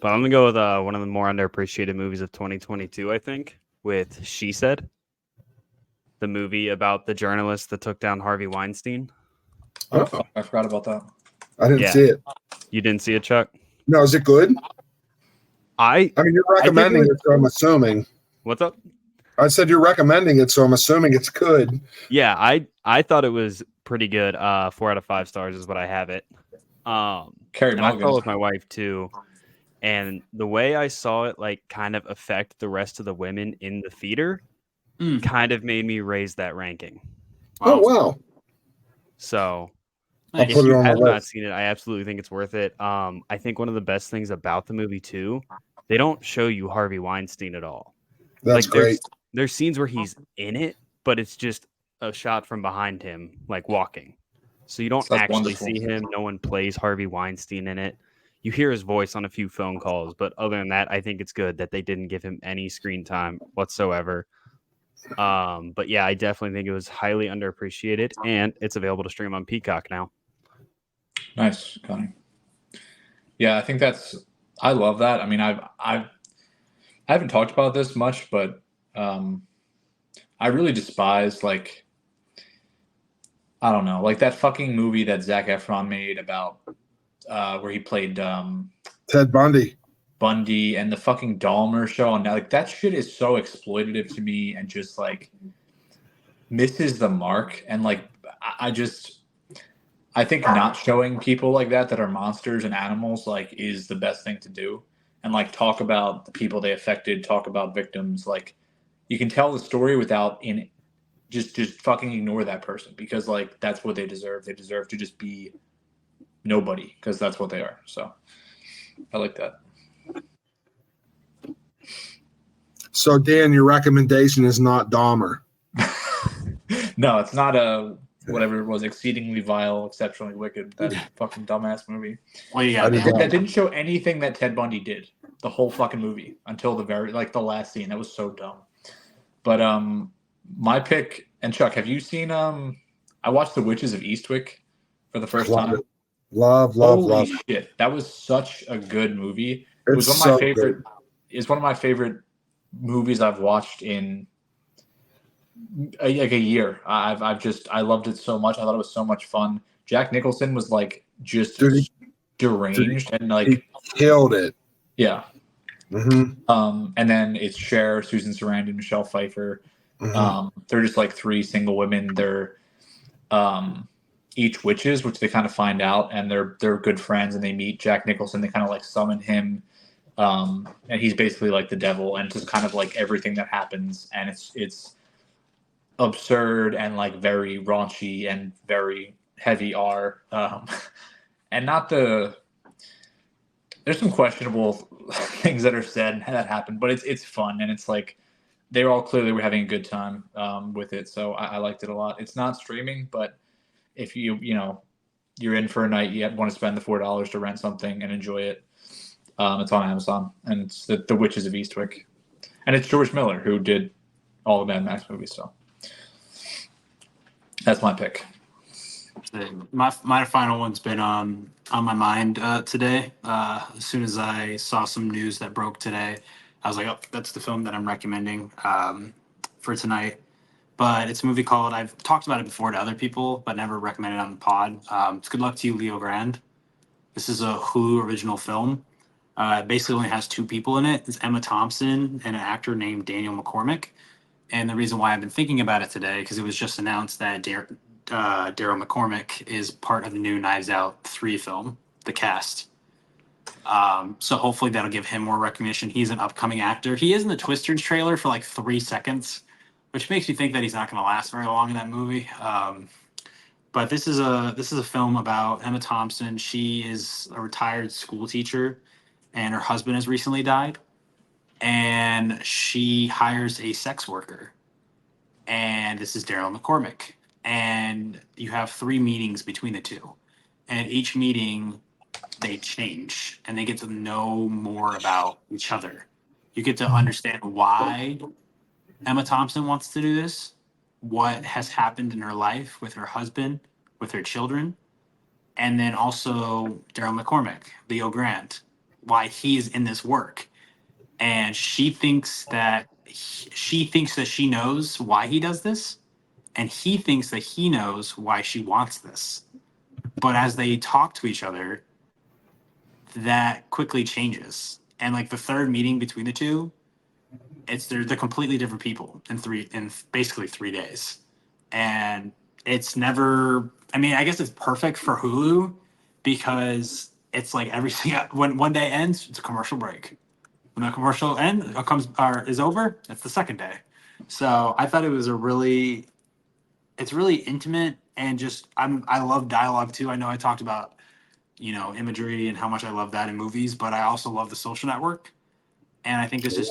but I'm gonna go with one of the more underappreciated movies of 2022. I think with She Said, the movie about the journalist that took down Harvey Weinstein. Oh, I forgot about that. I didn't see it. You didn't see it, Chuck? No, is it good? I mean, you're recommending it, so I'm assuming. What's up? I said you're recommending it, so I'm assuming it's good. Yeah, I thought it was pretty good. 4 out of 5 stars is what I have it. Carrie and I saw Mulligan. it with my wife too. And the way I saw it like kind of affect the rest of the women in the theater kind of made me raise that ranking. Oh wow. So I'll if put it you on the have not list. seen it, I absolutely think it's worth it. I think one of the best things about the movie too, they don't show you Harvey Weinstein at all. That's like great. There's scenes where he's in it, but it's just a shot from behind him, like walking. So you don't That's actually wonderful. see him. No one plays Harvey Weinstein in it. You hear his voice on a few phone calls, but other than that, I think it's good that they didn't give him any screen time whatsoever. But yeah, I definitely think it was highly underappreciated, and it's available to stream on Peacock now. Nice, Connie. Yeah, I think I love that. I mean, I haven't talked about this much, but I really despise like I don't know, like that fucking movie that Zac Efron made about where he played Ted Bundy. Bundy and the fucking Dahmer show, and like that shit is so exploitative to me and just like misses the mark. And like I think not showing people like that are monsters and animals like is the best thing to do. And like talk about the people they affected, talk about victims. Like you can tell the story without just fucking ignore that person, because like that's what they deserve. They deserve to just be nobody, because that's what they are. So I like that. So Dan, your recommendation is not Dahmer. No, it's not a whatever it was, exceedingly vile, exceptionally wicked. That fucking dumbass movie. What do you got? That didn't show anything that Ted Bundy did the whole fucking movie until the last scene. That was so dumb. But my pick, and Chuck, have you seen I watched The Witches of Eastwick for the first time. Love Holy shit. That was such a good movie. It was one of my favorite. Good. It's one of my favorite movies I've watched in like a year. I loved it so much. I thought it was so much fun. Jack Nicholson was like just deranged and like he killed it. Yeah. Mm-hmm. And then it's Cher, Susan Sarandon, Michelle Pfeiffer. Mm-hmm. They're just like three single women. They're each witches, which they kind of find out, and they're good friends, and they meet Jack Nicholson. They kind of like summon him, and he's basically like the devil, and just kind of like everything that happens, and it's absurd and like very raunchy and very heavy R, and not the. There's some questionable things that are said that happen, but it's fun, and it's like they all clearly were having a good time with it, so I liked it a lot. It's not streaming, but if you're in for a night, you want to spend the $4 to rent something and enjoy it. It's on Amazon, and it's the Witches of Eastwick, and it's George Miller who did all the Mad Max movies. So that's my pick. My final one's been on my mind today. As soon as I saw some news that broke today, I was like, oh, that's the film that I'm recommending for tonight. But it's a movie called, I've talked about it before to other people, but never recommended it on the pod. It's Good Luck to You, Leo Grande. This is a Hulu original film. It basically only has two people in it. It's Emma Thompson and an actor named Daniel McCormick. And the reason why I've been thinking about it today, because it was just announced that Daryl McCormick is part of the new Knives Out 3 film, The Cast. So hopefully that'll give him more recognition. He's an upcoming actor. He is in the Twisters trailer for like 3 seconds, which makes me think that he's not going to last very long in that movie. But this is a film about Emma Thompson. She is a retired school teacher, and her husband has recently died. And she hires a sex worker. And this is Daryl McCormick. And you have 3 meetings between the two. And each meeting, they change, and they get to know more about each other. You get to understand why Emma Thompson wants to do this, what has happened in her life with her husband, with her children, and then also Daryl McCormick, Leo Grande, why he is in this work. And she thinks that she knows why he does this, and he thinks that he knows why she wants this. But as they talk to each other, that quickly changes. And like the third meeting between the two, they're completely different people in basically 3 days. And it's never, I mean, I guess it's perfect for Hulu because it's like everything, when one day ends, it's a commercial break. When the commercial is over, it's the second day. So I thought it was it's really intimate, and just I love dialogue too. I know I talked about imagery and how much I love that in movies, but I also love The Social Network. And I think this is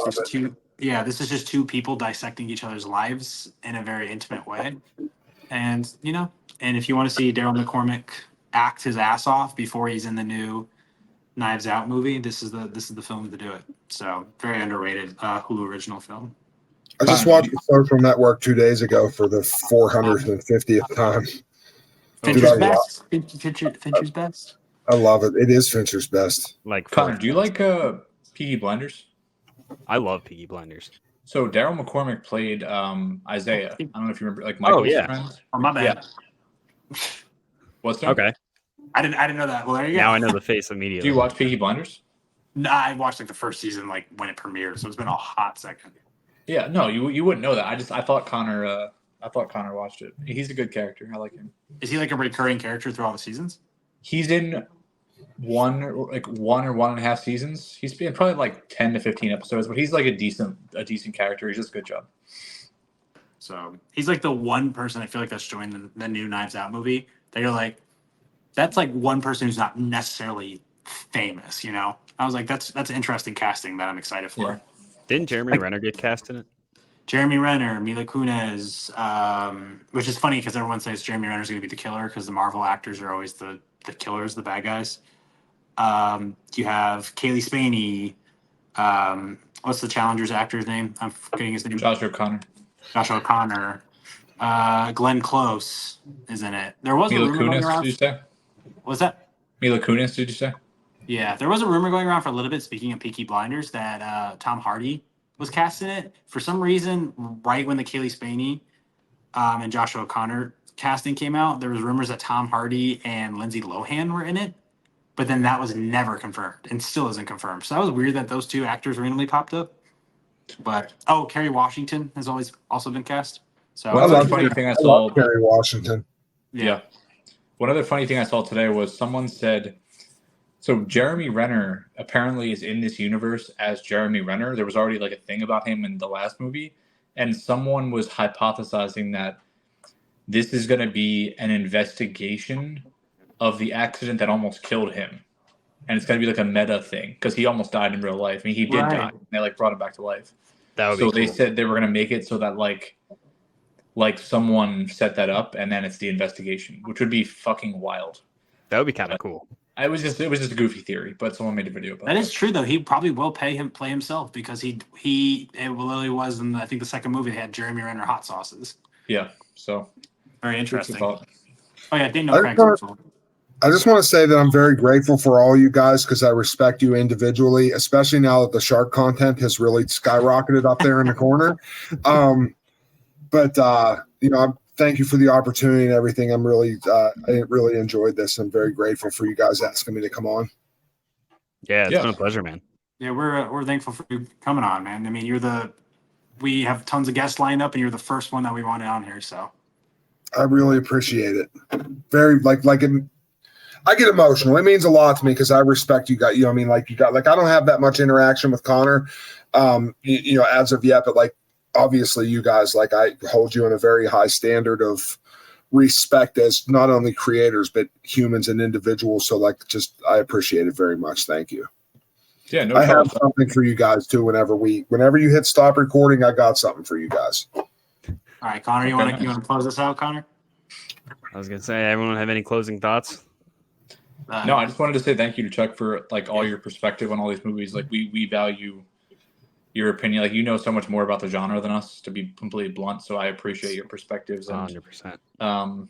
just two people dissecting each other's lives in a very intimate way. And and if you want to see Daryl McCormick act his ass off before he's in the new Knives Out movie, this is the film to do it. So very underrated Hulu original film. I just watched The Social Network 2 days ago for the 450th time. Fincher's best. I love it. It is Fincher's best. Like, Connor, do you like Peaky Blinders? I love Peaky Blinders. So Daryl McCormick played Isaiah. I don't know if you remember, like Michael's friend. Oh, my bad. Yeah. What's that? Okay. I didn't know that. Well, there you go. Now I know the face immediately. Do you watch Peaky Blinders? No, I watched like the first season like when it premiered, so it's been a hot second. Yeah, no, you wouldn't know that. I thought Connor watched it. He's a good character. I like him. Is he like a recurring character through all the seasons? He's in one or 1.5 seasons. He's been probably like 10 to 15 episodes, but he's like a decent character. He does a good job. So he's like the one person I feel like that's joined the new Knives Out movie that you're like, that's like one person who's not necessarily famous, you know? I was like, that's interesting casting that I'm excited for. Yeah. Didn't Jeremy Renner get cast in it? Jeremy Renner, Mila Kunis, which is funny because everyone says Jeremy Renner's going to be the killer because the Marvel actors are always the killers, the bad guys. You have Kaylee Spaney. What's the Challengers actor's name? I'm forgetting his name. Josh O'Connor. Glenn Close is in it. There was Mila a rumor going Kunis, around. did you say? What's that? Mila Kunis, did you say? Yeah, there was a rumor going around for a little bit, speaking of Peaky Blinders, that Tom Hardy was cast in it. For some reason, right when the Kaylee Spaney and Joshua O'Connor casting came out, there was rumors that Tom Hardy and Lindsay Lohan were in it, but then that was never confirmed and still isn't confirmed. So that was weird that those two actors randomly popped up. But, Kerry Washington has always also been cast. So One other funny thing I saw. Kerry Washington. Yeah. One other funny thing I saw today was someone said, so Jeremy Renner apparently is in this universe as Jeremy Renner. There was already like a thing about him in the last movie, and someone was hypothesizing that this is going to be an investigation of the accident that almost killed him, and it's going to be like a meta thing because he almost died in real life. I mean, he did die. They like brought him back to life. That would be so cool. They said they were going to make it so that like someone set that up, and then it's the investigation, which would be fucking wild. That would be kind of cool. It was just a goofy theory, but someone made a video about that. That is true, though. He probably will play himself because it literally was in I think the second movie they had Jeremy Renner hot sauces. Yeah, so very interesting. Oh yeah, didn't know Craig's I just want to say that I'm very grateful for all you guys because I respect you individually, especially now that the shark content has really skyrocketed up there in the corner. Thank you for the opportunity and everything. I really enjoyed this. I'm very grateful for you guys asking me to come on. Yeah, it's been a pleasure, man. Yeah, we're thankful for you coming on, man. I mean, we have tons of guests lined up, and you're the first one that we wanted on here. So I really appreciate it. Very I get emotional. It means a lot to me because I respect you guys. You know, I don't have that much interaction with Connor, as of yet, but obviously you guys, I hold you in a very high standard of respect as not only creators, but humans and individuals. So I appreciate it very much. Thank you. Yeah, no I problem. have something for you guys too. Whenever you hit stop recording, I got something for you guys. All right, Connor, you want to close this out, Connor? I was going to say, everyone have any closing thoughts? No, I just wanted to say thank you to Chuck for all your perspective on all these movies. We value your opinion. You know so much more about the genre than us, to be completely blunt. So I appreciate your perspectives and 100%.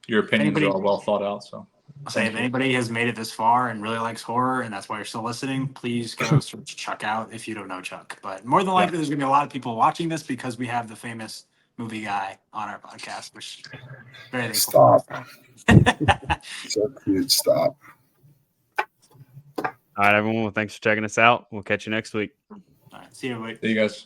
Your opinions are all well thought out. So I'll say if anybody has made it this far and really likes horror, and that's why you're still listening, please go search Chuck out if you don't know Chuck. But more than likely, there's going to be a lot of people watching this because we have the famous movie guy on our podcast, which very thankful. Stop. So cute. Stop. All right, everyone. Well, thanks for checking us out. We'll catch you next week. All right, see you. See you guys.